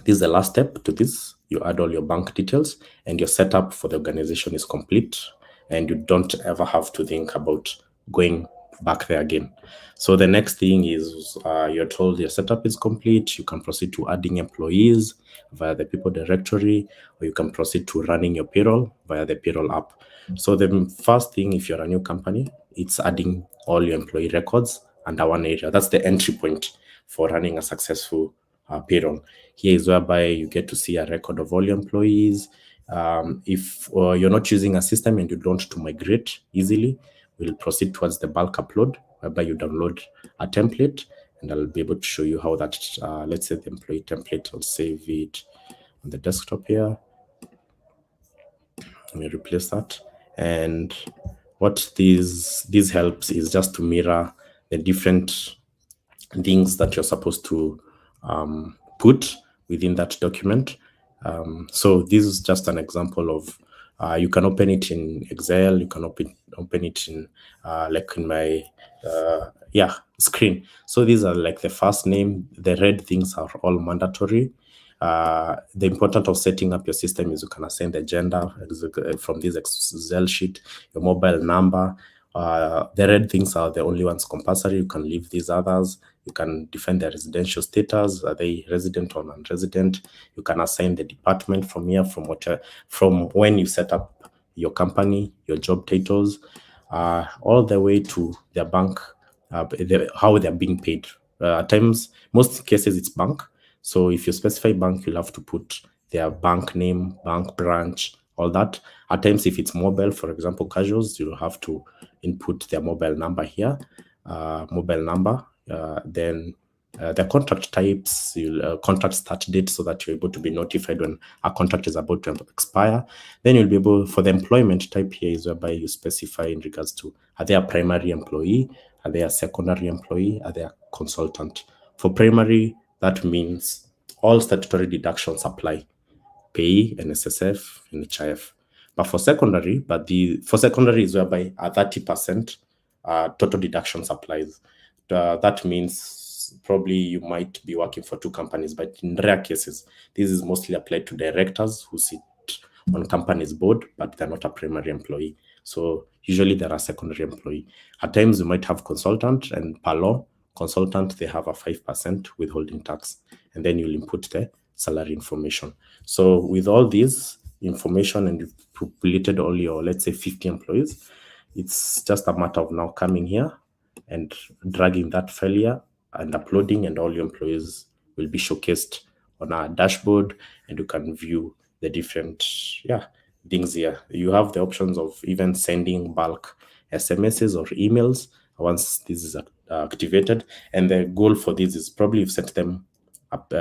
S4: This is the last step to this. You add all your bank details, and your setup for the organization is complete, and you don't ever have to think about going back there again. So the next thing is you're told your setup is complete. You can proceed to adding employees via the people directory, or you can proceed to running your payroll via the payroll app. So the first thing, if you're a new company, it's adding all your employee records under one area. That's the entry point for running a successful payroll. Here is whereby you get to see a record of all your employees. If you're not using a system and you don't want to migrate easily, we'll proceed towards the bulk upload, whereby you download a template and I'll be able to show you how that, let's say the employee template, I'll save it on the desktop here. Let me replace that. And what this helps is just to mirror the different things that you're supposed to put within that document. So this is just an example of, you can open it in Excel, you can open it in like in my screen. So these are like the first name. The red things are all mandatory. The importance of setting up your system is you can assign the gender from this Excel sheet, your mobile number. The red things are the only ones compulsory. You can leave these others. You can define their residential status. Are they resident or non-resident? You can assign the department from here, from when you set up your company, your job titles, all the way to their bank, how they're being paid. At times, most cases it's bank. So if you specify bank, you'll have to put their bank name, bank branch, all that. At times, if it's mobile, for example, casuals, you'll have to input their mobile number here, then the contract types, contract start date, so that you're able to be notified when a contract is about to expire. Then you'll be able, for the employment type here is whereby you specify in regards to, are they a primary employee? Are they a secondary employee? Are they a consultant? For primary, that means all statutory deductions apply: pay, NSSF, NHIF. But for secondary, for secondary is whereby a 30% total deductions applies. That means probably you might be working for two companies, but in rare cases, this is mostly applied to directors who sit on company's board, but they're not a primary employee. So usually they're a secondary employee. At times you might have consultant, and per law, consultant, they have a 5% withholding tax, and then you'll input the salary information. So with all these information, and you've populated all your, let's say 50 employees, it's just a matter of now coming here and dragging that file here and uploading, and all your employees will be showcased on our dashboard, and you can view the different things here. You have the options of even sending bulk SMSs or emails once this is activated. And the goal for this is probably you've sent them up,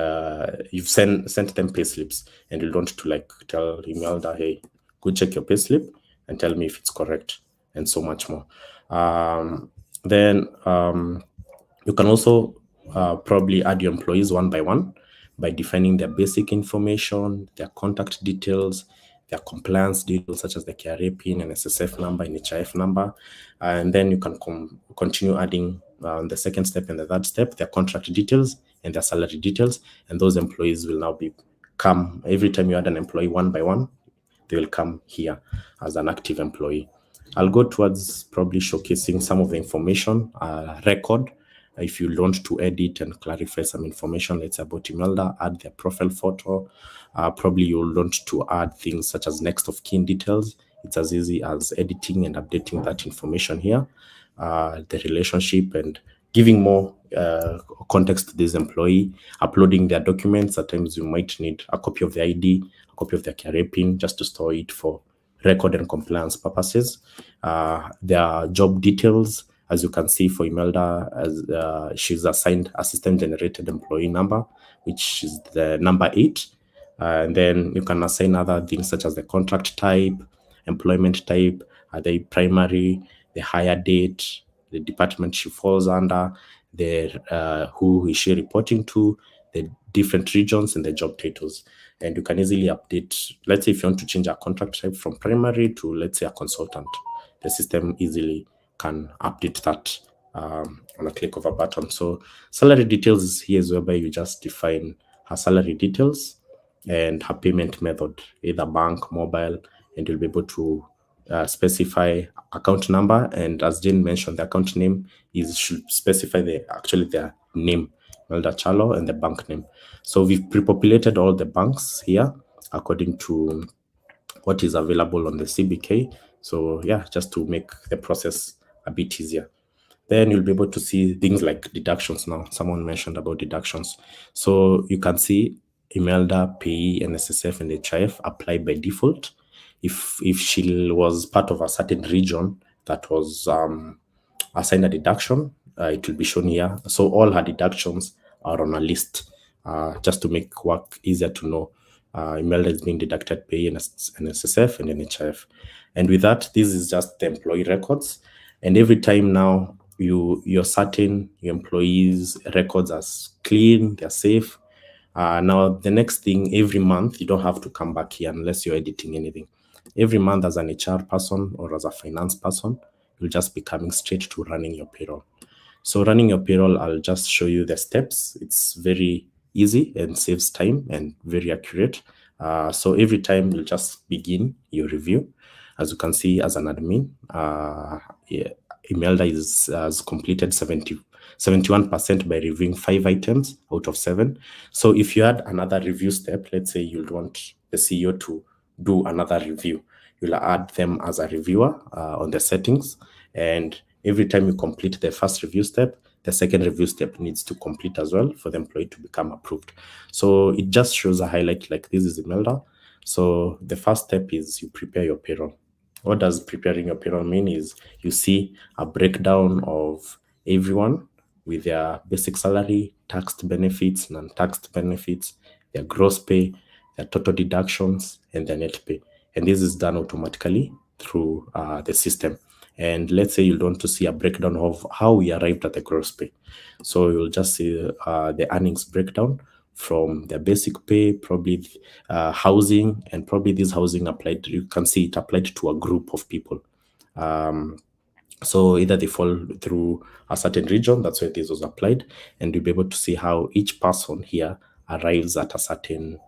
S4: you've sent them pay slips, and you want to like tell Imelda, hey, go check your pay slip and tell me if it's correct, and so much more. Then you can also probably add your employees one by one by defining their basic information, their contact details, their compliance details such as the KRA PIN and SSF number and HIF number. And then you can continue adding the second step and the third step, their contract details and their salary details. And those employees will now come every time you add an employee one by one, they will come here as an active employee. I'll go towards probably showcasing some of the information record. If you want to edit and clarify some information, let's say about Imelda, add their profile photo. Probably you'll want to add things such as next of kin details. It's as easy as editing and updating that information here, the relationship, and giving more context to this employee, uploading their documents. At times you might need a copy of the ID, a copy of their KRA PIN, just to store it for record and compliance purposes. Their job details, as you can see for Imelda, as she's assigned a system-generated employee number, which is the number 8. And then you can assign other things such as the contract type, employment type, are they primary, the hire date, the department she falls under, who is she reporting to, the different regions, and the job titles. And you can easily update, let's say if you want to change a contract type from primary to, let's say, a consultant, the system easily can update that on a click of a button. So salary details here is whereby you just define her salary details and her payment method, either bank, mobile, and you'll be able to specify account number. And as Jane mentioned, the account name should specify their name, Melda Chalo, and the bank name. So we've pre-populated all the banks here according to what is available on the CBK. So yeah, just to make the process a bit easier. Then you'll be able to see things like deductions now. Someone mentioned about deductions. So you can see Imelda, PE, NSSF, and HIF apply by default. If she was part of a certain region that was assigned a deduction, it will be shown here. So all her deductions are on a list, just to make work easier to know. Imelda is being deducted pay and NSSF and NHIF. And with that, this is just the employee records. And every time now you're certain your employees' records are clean, they're safe. Now the next thing, every month you don't have to come back here unless you're editing anything. Every month as an HR person or as a finance person, you'll just be coming straight to running your payroll. So running your payroll, I'll just show you the steps. It's very easy and saves time and very accurate. So every time you'll just begin your review. As you can see, as an admin, yeah, Imelda has completed 71% by reviewing 5 items out of 7. So if you had another review step, let's say you'd want the CEO to do another review, you'll add them as a reviewer on the settings. And every time you complete the first review step, the second review step needs to complete as well for the employee to become approved. So it just shows a highlight like this is Imelda. So the first step is you prepare your payroll. What does preparing your payroll mean is you see a breakdown of everyone with their basic salary, taxed benefits, non-taxed benefits, their gross pay, their total deductions, and their net pay. And this is done automatically through the system. And let's say you want to see a breakdown of how we arrived at the gross pay. So you'll just see the earnings breakdown from their basic pay, probably housing, and probably this housing applied, you can see it applied to a group of people. So either they fall through a certain region, that's why this was applied, and you'll be able to see how each person here arrives at a certain,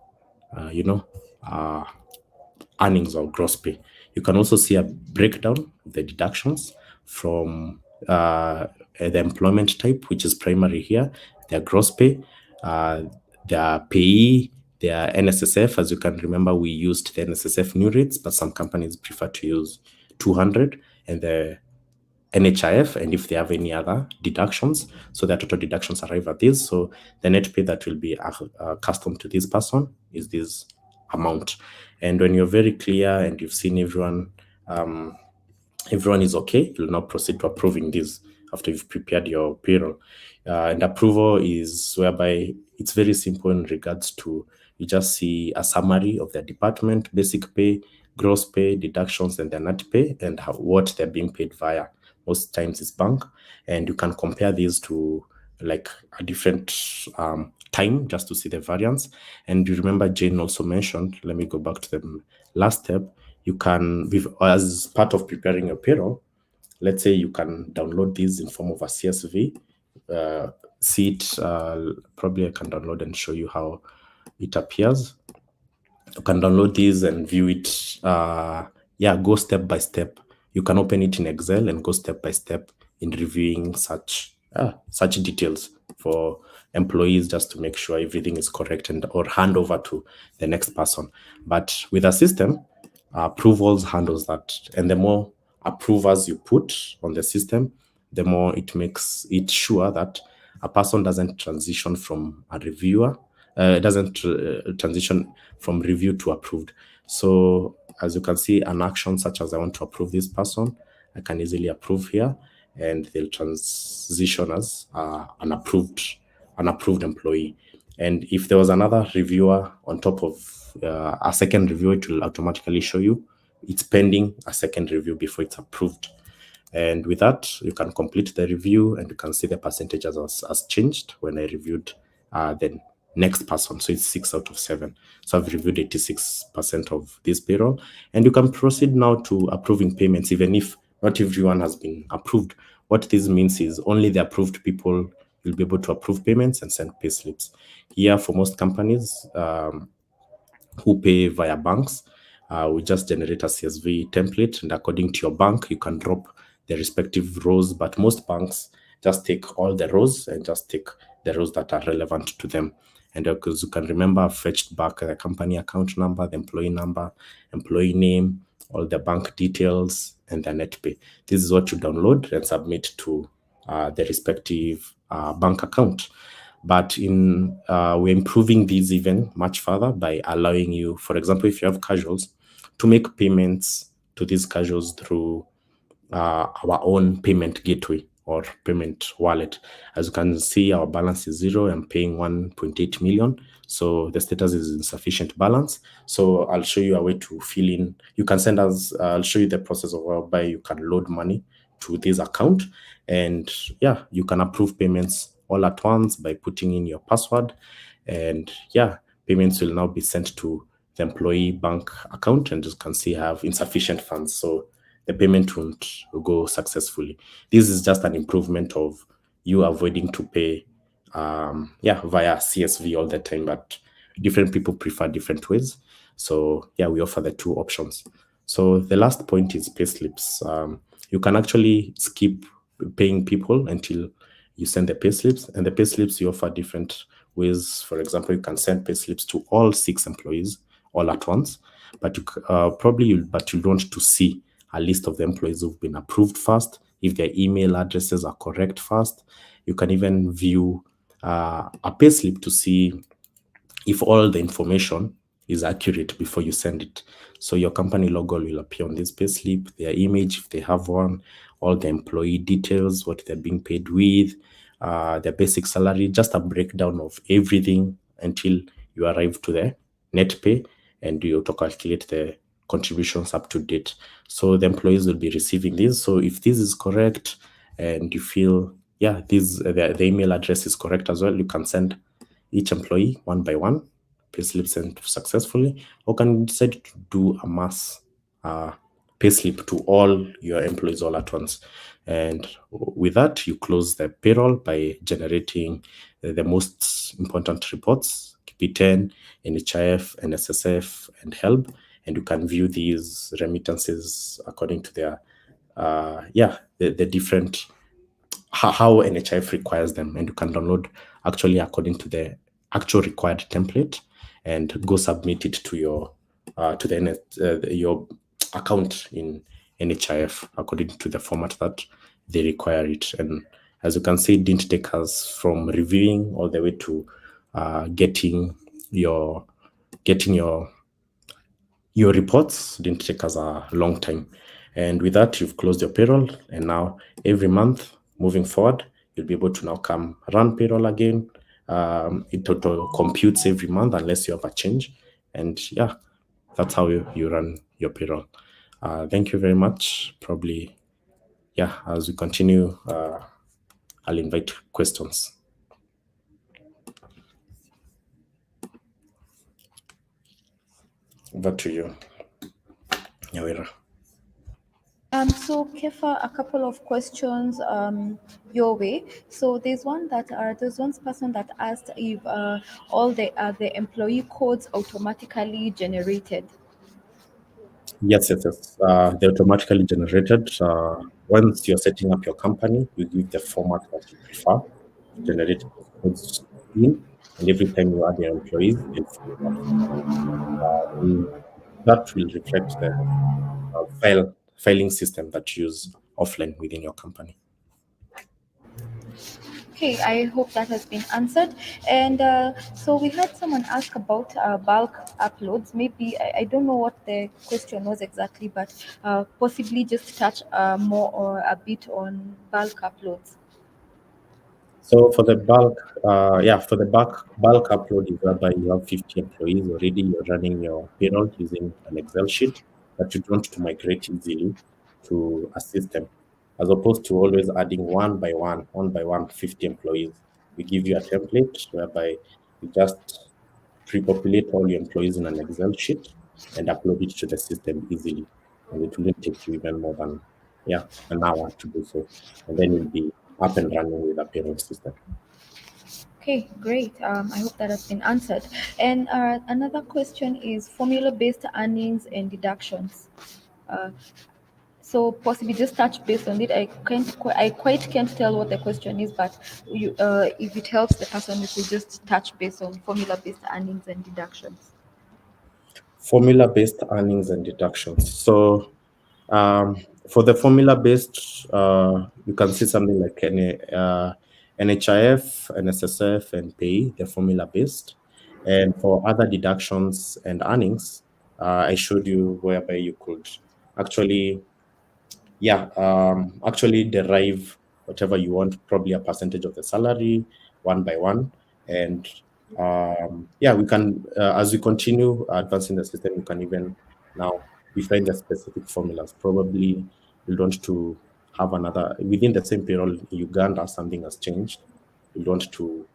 S4: earnings or gross pay. You can also see a breakdown of the deductions from the employment type, which is primary here, their gross pay, their payee, their NSSF. As you can remember, we used the NSSF new rates, but some companies prefer to use 200, and the NHIF, and if they have any other deductions, so their total deductions arrive at this. So the net pay that will be custom to this person is this amount. And when you're very clear and you've seen everyone is okay, you'll now proceed to approving this after you've prepared your payroll. And approval is whereby it's very simple in regards to, you just see a summary of their department, basic pay, gross pay, deductions, and their net pay, and what they're being paid via. Most times it's bank, and you can compare these to like a different time just to see the variance. And you remember Jane also mentioned, let me go back to the last step, you can, as part of preparing your payroll, let's say you can download these in form of a CSV, see it, probably I can download and show you how it appears. You can download these and view it, go step by step. You can open it in Excel and go step by step in reviewing such details for employees, just to make sure everything is correct and or hand over to the next person. But with a system, approvals handles that. And the more approvers you put on the system, the more it makes it sure that a person doesn't transition from a reviewer, transition from review to approved. So as you can see, an action such as I want to approve this person, I can easily approve here, and they'll transition as an approved employee. And if there was another reviewer on top of a second review, it will automatically show you it's pending a second review before it's approved. And with that, you can complete the review, and you can see the percentages has changed when I reviewed the next person. So it's 6 out of 7. So I've reviewed 86% of this payroll, and you can proceed now to approving payments, even if not everyone has been approved. What this means is only the approved people will be able to approve payments and send pay slips. Here, for most companies who pay via banks, we just generate a CSV template, and according to your bank, you can drop the respective rows. But most banks just take all the rows and just take the rows that are relevant to them. And because you can remember, I've fetched back the company account number, the employee name, all the bank details, and the net pay. This is what you download and submit to the respective bank account. But we're improving these even much further by allowing you, for example, if you have casuals, to make payments to these casuals through our own payment gateway. or payment wallet. As you can see, our balance is zero. I'm paying 1.8 million. So the status is insufficient balance. So I'll show you a way to fill in. You can send us, I'll show you the process of whereby you can load money to this account. And yeah, you can approve payments all at once by putting in your password. And yeah, payments will now be sent to the employee bank account. And as you can see, I have insufficient funds. So the payment won't go successfully. This is just an improvement of you avoiding to pay via CSV all the time, but different people prefer different ways. So yeah, we offer the two options. So the last point is payslips. You can actually skip paying people until you send the payslips, and the payslips you offer different ways. For example, you can send payslips to all 6 employees all at once, but you don't to see a list of the employees who've been approved first, if their email addresses are correct first. You can even view a payslip to see if all the information is accurate before you send it. So your company logo will appear on this payslip, their image if they have one, all the employee details, what they're being paid with, their basic salary, just a breakdown of everything until you arrive to the net pay, and you auto calculate the contributions up to date. So the employees will be receiving this. So if this is correct and you feel, yeah, the email address is correct as well, you can send each employee one by one, payslip sent successfully, or can decide to do a mass payslip to all your employees all at once. And with that, you close the payroll by generating the most important reports, KP10, NHIF, NSSF, and HELB. And you can view these remittances according to their, the different how NHIF requires them, and you can download actually according to the actual required template and go submit it to your your account in NHIF according to the format that they require it. And as you can see, it didn't take us from reviewing all the way to getting your your reports. Didn't take us a long time. And with that, you've closed your payroll. And now every month moving forward, you'll be able to now come run payroll again. It auto computes every month unless you have a change. And yeah, that's how you run your payroll. Thank you very much. Probably, yeah, as we continue, I'll invite questions. Over to you, Nyawira.
S2: So Kefa, a couple of questions your way. So there's one person that asked if all the employee codes automatically generated.
S4: Yes. They're automatically generated. Once you're setting up your company, you give the format that you prefer to generate those codes in, and every time you add your employees, they'll follow that format. And that will reflect the filing system that you use offline within your company.
S2: Okay, I hope that has been answered. And so we had someone ask about bulk uploads. Maybe I don't know what the question was exactly, but possibly just touch more or a bit on bulk uploads.
S4: So for the bulk upload is whereby you have 50 employees already. You're running your payroll using an Excel sheet that you want to migrate easily to a system, as opposed to always adding one by one, 50 employees. We give you a template whereby you just pre-populate all your employees in an Excel sheet and upload it to the system easily. And it wouldn't take you even more than an hour to do so. And then you'll be up and running with a payroll system.
S2: Okay, great. I hope that has been answered. And another question is formula-based earnings and deductions. Uh, so possibly just touch base on it. I quite can't tell what the question is, but if it helps the person, we could just touch base on formula-based earnings and deductions.
S4: Formula-based earnings and deductions. So for the formula-based, you can see something like NHIF, NSSF, and pay, they're formula-based. And for other deductions and earnings, I showed you whereby you could actually, actually derive whatever you want, probably a percentage of the salary, one by one. And yeah, we can, as we continue advancing the system, you can even now define the specific formulas. Probably you want to have another, within the same payroll in Uganda, something has changed. You want to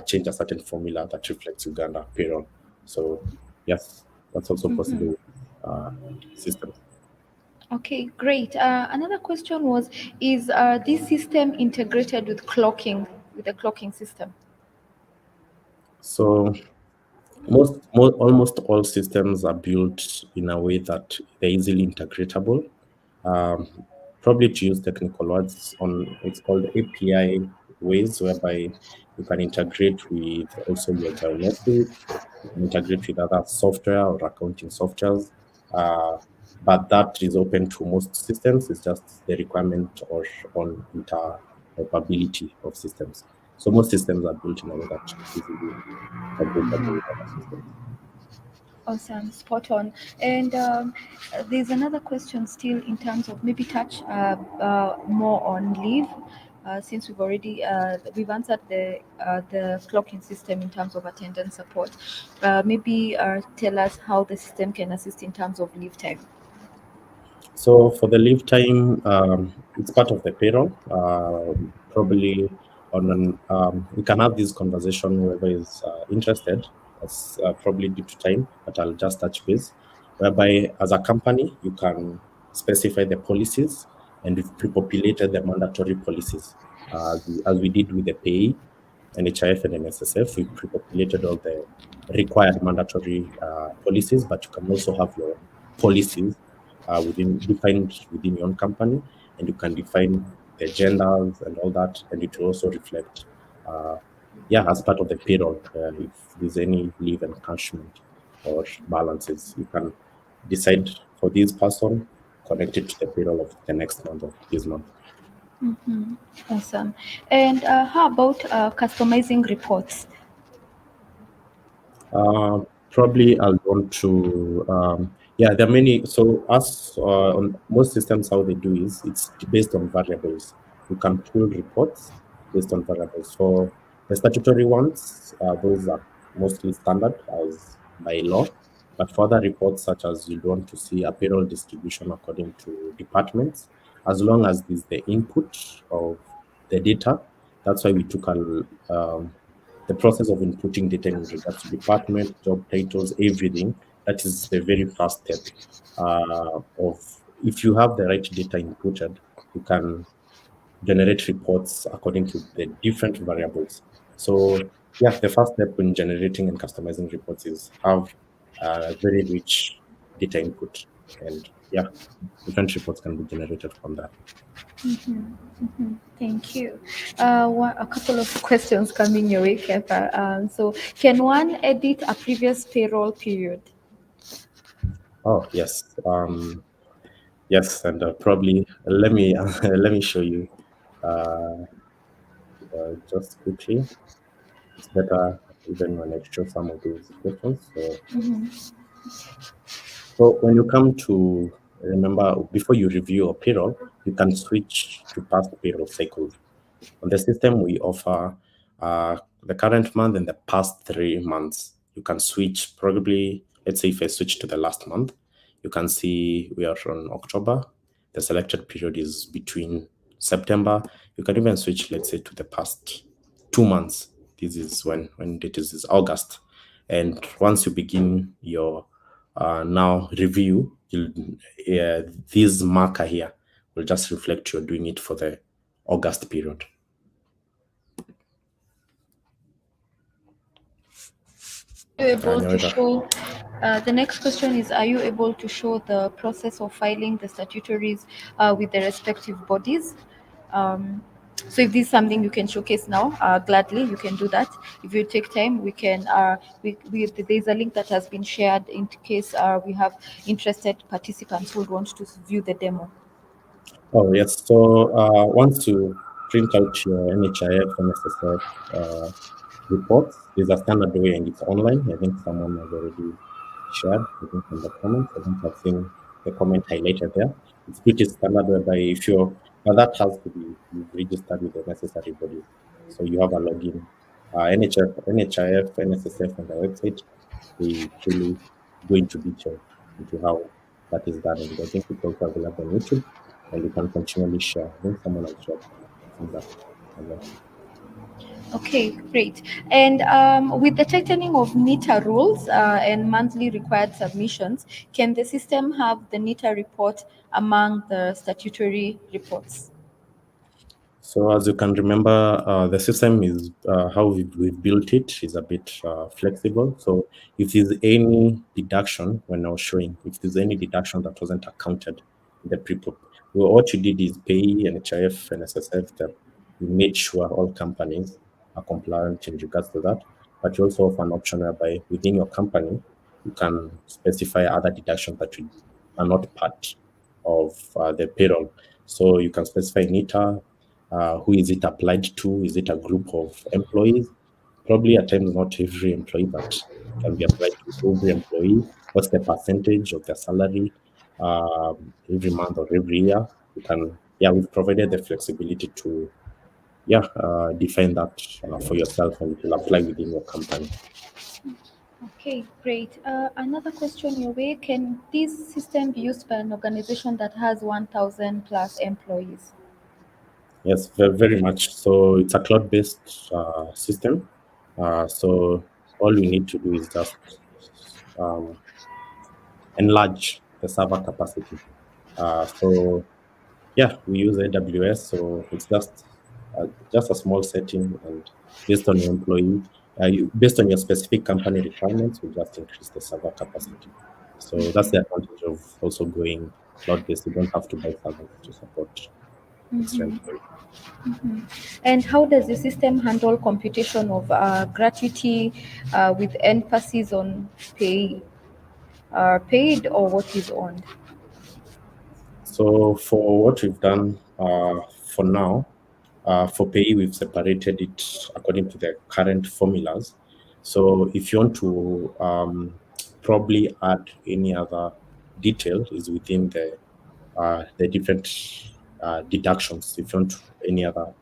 S4: change a certain formula that reflects Uganda payroll. So yes, that's also possible with systems.
S2: Okay, great. Another question was, is this system integrated with with the clocking system?
S4: So almost all systems are built in a way that they're easily integratable. Um, Probably to use technical words, on it's called API ways, whereby you can integrate with also your biometrics, you can integrate with other software or accounting softwares. Uh, but that is open to most systems. It's just the requirement or on interoperability of systems. So most systems are built in a way that is easily integratable with other systems.
S2: Awesome, spot on. And there's another question still in terms of maybe touch more on leave. Since we've answered the clocking system in terms of attendance support, maybe tell us how the system can assist in terms of leave time.
S4: So for the leave time, it's part of the payroll. Probably we can have this conversation whoever is interested. That's probably due to time, but I'll just touch base. Whereby, as a company, you can specify the policies, and we've pre-populated the mandatory policies, as we did with the pay, NHIF and NSSF. We pre-populated all the required mandatory policies, but you can also have your own policies defined within your own company, and you can define the genders and all that, and it will also reflect, yeah, as part of the payroll. If there's any leave encashment or balances, you can decide for this person, connect it to the payroll of the next month or this month.
S2: Awesome. And how about customizing reports?
S4: Uh, Probably I'll want to, yeah, there are many. So, as on most systems, how they do is it's based on variables. You can pull reports based on variables. For the statutory ones, those are mostly standard as by law. But for other reports, such as you want to see a payroll distribution according to departments, as long as there's the input of the data, that's why we took the process of inputting data in regards to department, job titles, everything. That is the very first step of if you have the right data inputted, you can generate reports according to the different variables. So yeah, the first step in generating and customizing reports is have very rich data input, and yeah, different reports can be generated from that.
S2: Thank you. A couple of questions coming your way, Kepa. So, can one edit a previous payroll period?
S4: Oh yes, yes, and probably let me let me show you uh, just quickly. It's better even when I show some of these questions. So when you come to remember before you review a payroll, you can switch to past payroll cycles. On the system, we offer the current month and the past 3 months. You can switch probably, let's say if I switch to the last month, you can see we are on October. The selected period is between September. You can even switch, let's say, to the past 2 months. This is when it is August. And once you begin your now review, this marker here will just reflect you're doing it for the August period.
S2: Are you able to
S4: Nyaweza.
S2: show? The next question is: are you able to show the process of filing the statutories with the respective bodies? Um, so, if this is something you can showcase now, gladly you can do that. If you take time, we can. There's a link that has been shared in case we have interested participants who would want to view the demo.
S4: Oh, yes. So once you print out your NHIF, NSSF reports, there's a standard way and it's online. I think someone has already shared, I think in the comments. I think I've seen the comment highlighted there. It's pretty standard whereby if you're but that has to be you've registered with the necessary bodies. So you have a login. NHF, NHIF, NSSF on the website, they truly go into detail into how that is done. And I think it's also available on YouTube, and you can continually share. I think someone has shared some of that as well.
S2: Okay, great. And with the tightening of NITA rules and monthly required submissions, can the system have the NITA report among the statutory reports?
S4: So as you can remember, the system is how we've built it is a bit flexible. So if there's any deduction when I was showing, if there's any deduction that wasn't accounted in the pre-pop, well, what you did is pay NHIF and SSF that you made sure all companies are compliant in regards to that. But you also have an option whereby within your company, you can specify other deductions that are not part of the payroll. So you can specify NITA, who is it applied to? Is it a group of employees? Probably at times not every employee, but it can be applied to every employee. What's the percentage of their salary every month or every year? You can, yeah, we've provided the flexibility to, yeah, define that for yourself and it will apply within your company.
S2: Okay, great. Another question your way. Can this system be used by an organization that has 1,000 plus employees?
S4: Yes, very, very much. So it's a cloud-based system. So all we need to do is just um, enlarge the server capacity. So yeah, we use AWS, so it's just a small setting, and based on your employee, based on your specific company requirements, we just increase the server capacity. So that's the advantage of also going cloud-based. You don't have to buy servers to support extra employees.
S2: And how does the system handle computation of gratuity with emphasis on paid or what is owned?
S4: So for what we've done for now, for pay, we've separated it according to the current formulas. So if you want to probably add any other detail is within the different deductions if you want any other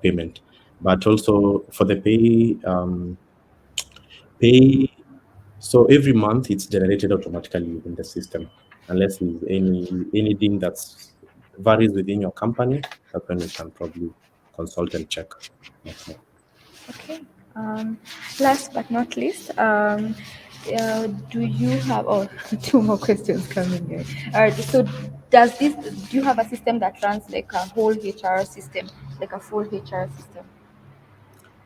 S4: payment. But also for the pay so every month it's generated automatically within the system, unless there's anything that's varies within your company. That's when you can probably consult and check much more.
S2: Okay. Um, Last but not least, do you have two more questions coming in? All right. So, do you have a system that runs like a whole HR system, like a full HR system?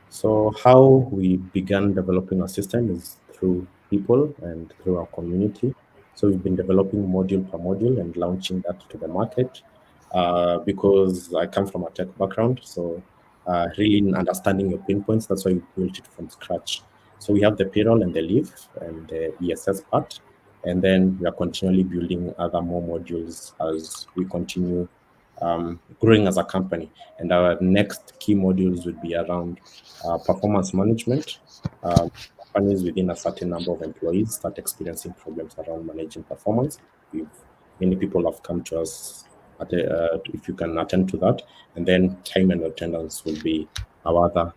S4: So how we began developing our system is through people and through our community. So we've been developing module per module and launching that to the market because I come from a tech background. So really in understanding your pain points, that's why we built it from scratch. So we have the payroll and the leave and the ESS part. And then we are continually building other more modules as we continue growing as a company. And our next key modules would be around performance management. Companies within a certain number of employees start experiencing problems around managing performance. We've, many people have come to us if you can attend to that. And then time and attendance will be our other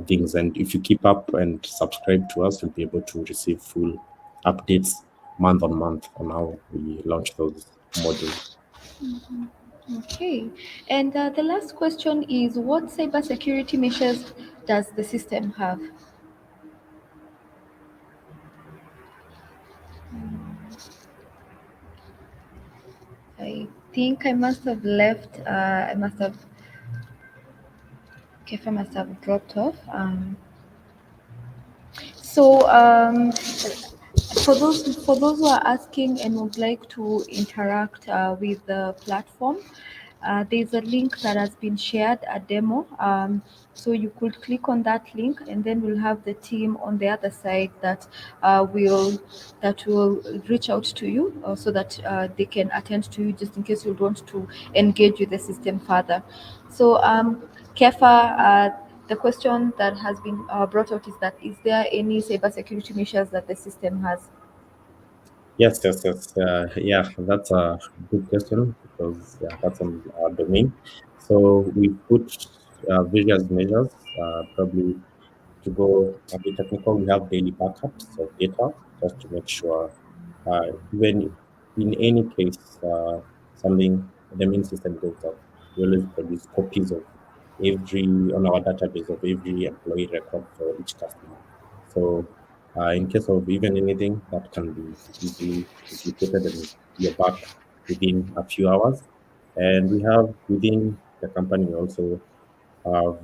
S4: things. And if you keep up and subscribe to us, you'll be able to receive full updates month on month on how we launch those modules.
S2: Okay. And the last question is, what cybersecurity measures does the system have? I think I must have left. Kefa must have dropped off. So for those who are asking and would like to interact with the platform, there's a link that has been shared, a demo. So you could click on that link, and then we'll have the team on the other side that will reach out to you so that they can attend to you, just in case you want to engage with the system further. So Kefa, the question that has been brought out is that is there any cybersecurity measures that the system has?
S4: Yes. Yeah, that's a good question because yeah, that's on our domain. So we put various measures, probably to go a bit technical. We have daily backups of data just to make sure, even in any case, something the main system goes down, we always produce copies of every on our database of every employee record for each customer. So, in case of even anything that can be easily duplicated and you're back within a few hours. And we have within the company also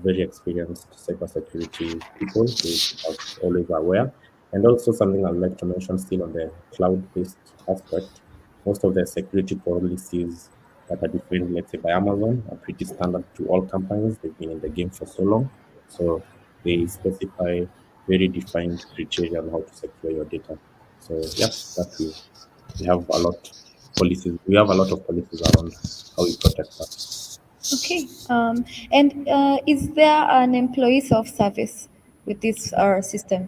S4: very experienced cybersecurity people who are always aware. And also something I'd like to mention still on the cloud-based aspect, most of the security policies that are defined, let's say by Amazon, are pretty standard to all companies. They've been in the game for so long. So they specify very defined criteria on how to secure your data. So yeah, that we have a lot policies. We have a lot of policies around how we protect that.
S2: Okay. And is there an employee self-service with this system?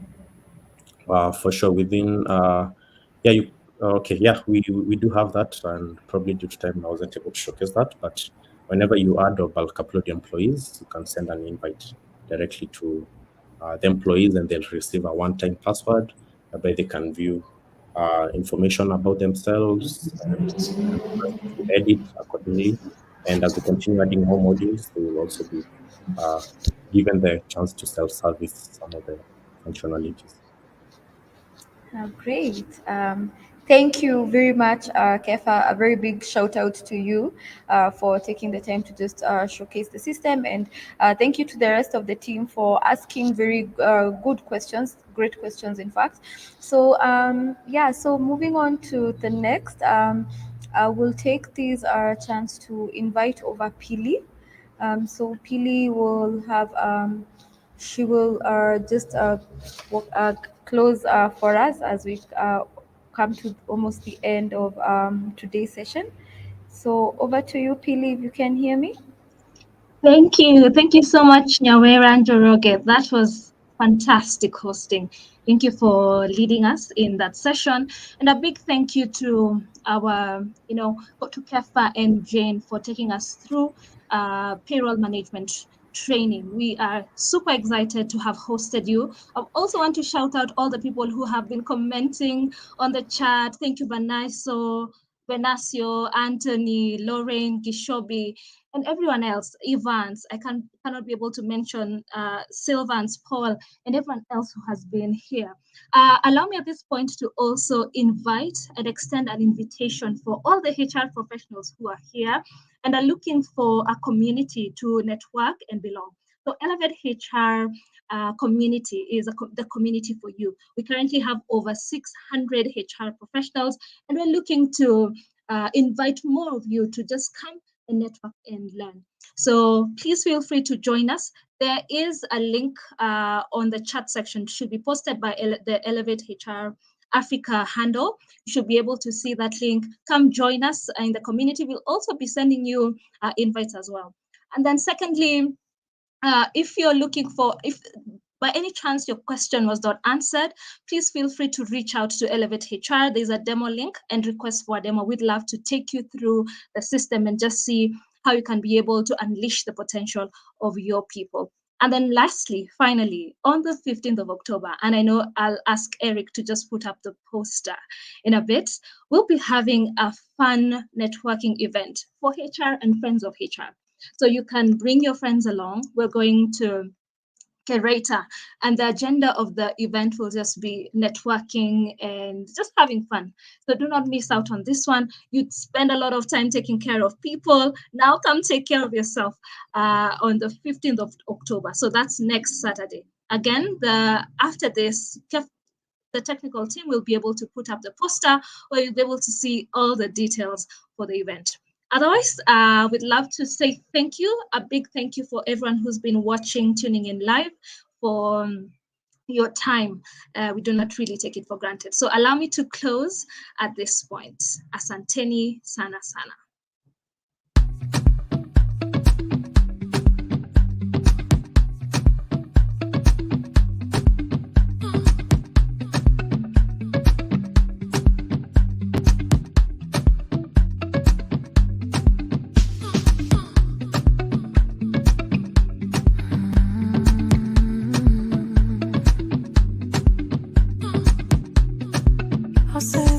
S4: For sure within yeah you okay yeah we do have that, and probably due to time I wasn't able to showcase that, but whenever you add or bulk upload employees, you can send an invite directly to the employees, and they'll receive a one-time password whereby they can view information about themselves and to edit accordingly. And as we continue adding more modules, they will also be uh, given the chance to self-service some of the functionalities.
S2: Great. Thank you very much, Kefa. A very big shout out to you for taking the time to just showcase the system. And thank you to the rest of the team for asking very good questions, great questions, in fact. So, yeah, so moving on to the next, I will take this chance to invite over Pili. So Pili will have she will just close for us as we come to almost the end of today's session. So over to you, Pili, if you can hear me.
S1: Thank you. Thank you so much, Nyawera and Joroge. That was fantastic hosting. Thank you for leading us in that session. And a big thank you to our, to Kefa and Jane for taking us through payroll management training. We are super excited to have hosted you. I also want to shout out all the people who have been commenting on the chat. Thank you, Venasio, Anthony, Lauren, Gishobi, and everyone else, Evans. I cannot be able to mention Sylvans, Paul, and everyone else who has been here. Allow me at this point to also invite and extend an invitation for all the HR professionals who are here and are looking for a community to network and belong. So Elevate HR community is the community for you. We currently have over 600 HR professionals, and we're looking to invite more of you to just come and network and learn. So please feel free to join us. There is a link on the chat section, should be posted by the Elevate HR Africa handle. You should be able to see that link. Come join us in the community. We'll also be sending you invites as well. And then secondly, if you're looking for, if by any chance your question was not answered, please feel free to reach out to Elevate HR. There's a demo link and request for a demo. We'd love to take you through the system and just see how you can be able to unleash the potential of your people. And then lastly, finally, on the 15th of October, and I know I'll ask Eric to just put up the poster in a bit, we'll be having a fun networking event for HR and friends of HR. So you can bring your friends along. We're going to Kereta, and the agenda of the event will just be networking and just having fun. So do not miss out on this one. You spend a lot of time taking care of people. Now come take care of yourself on the 15th of October. So that's next Saturday. Again, after this, the technical team will be able to put up the poster where you'll be able to see all the details for the event. Otherwise, we'd love to say thank you, a big thank you for everyone who's been watching, tuning in live, for your time. We do not really take it for granted. So allow me to close at this point. Asanteni sana sana.
S5: I'll say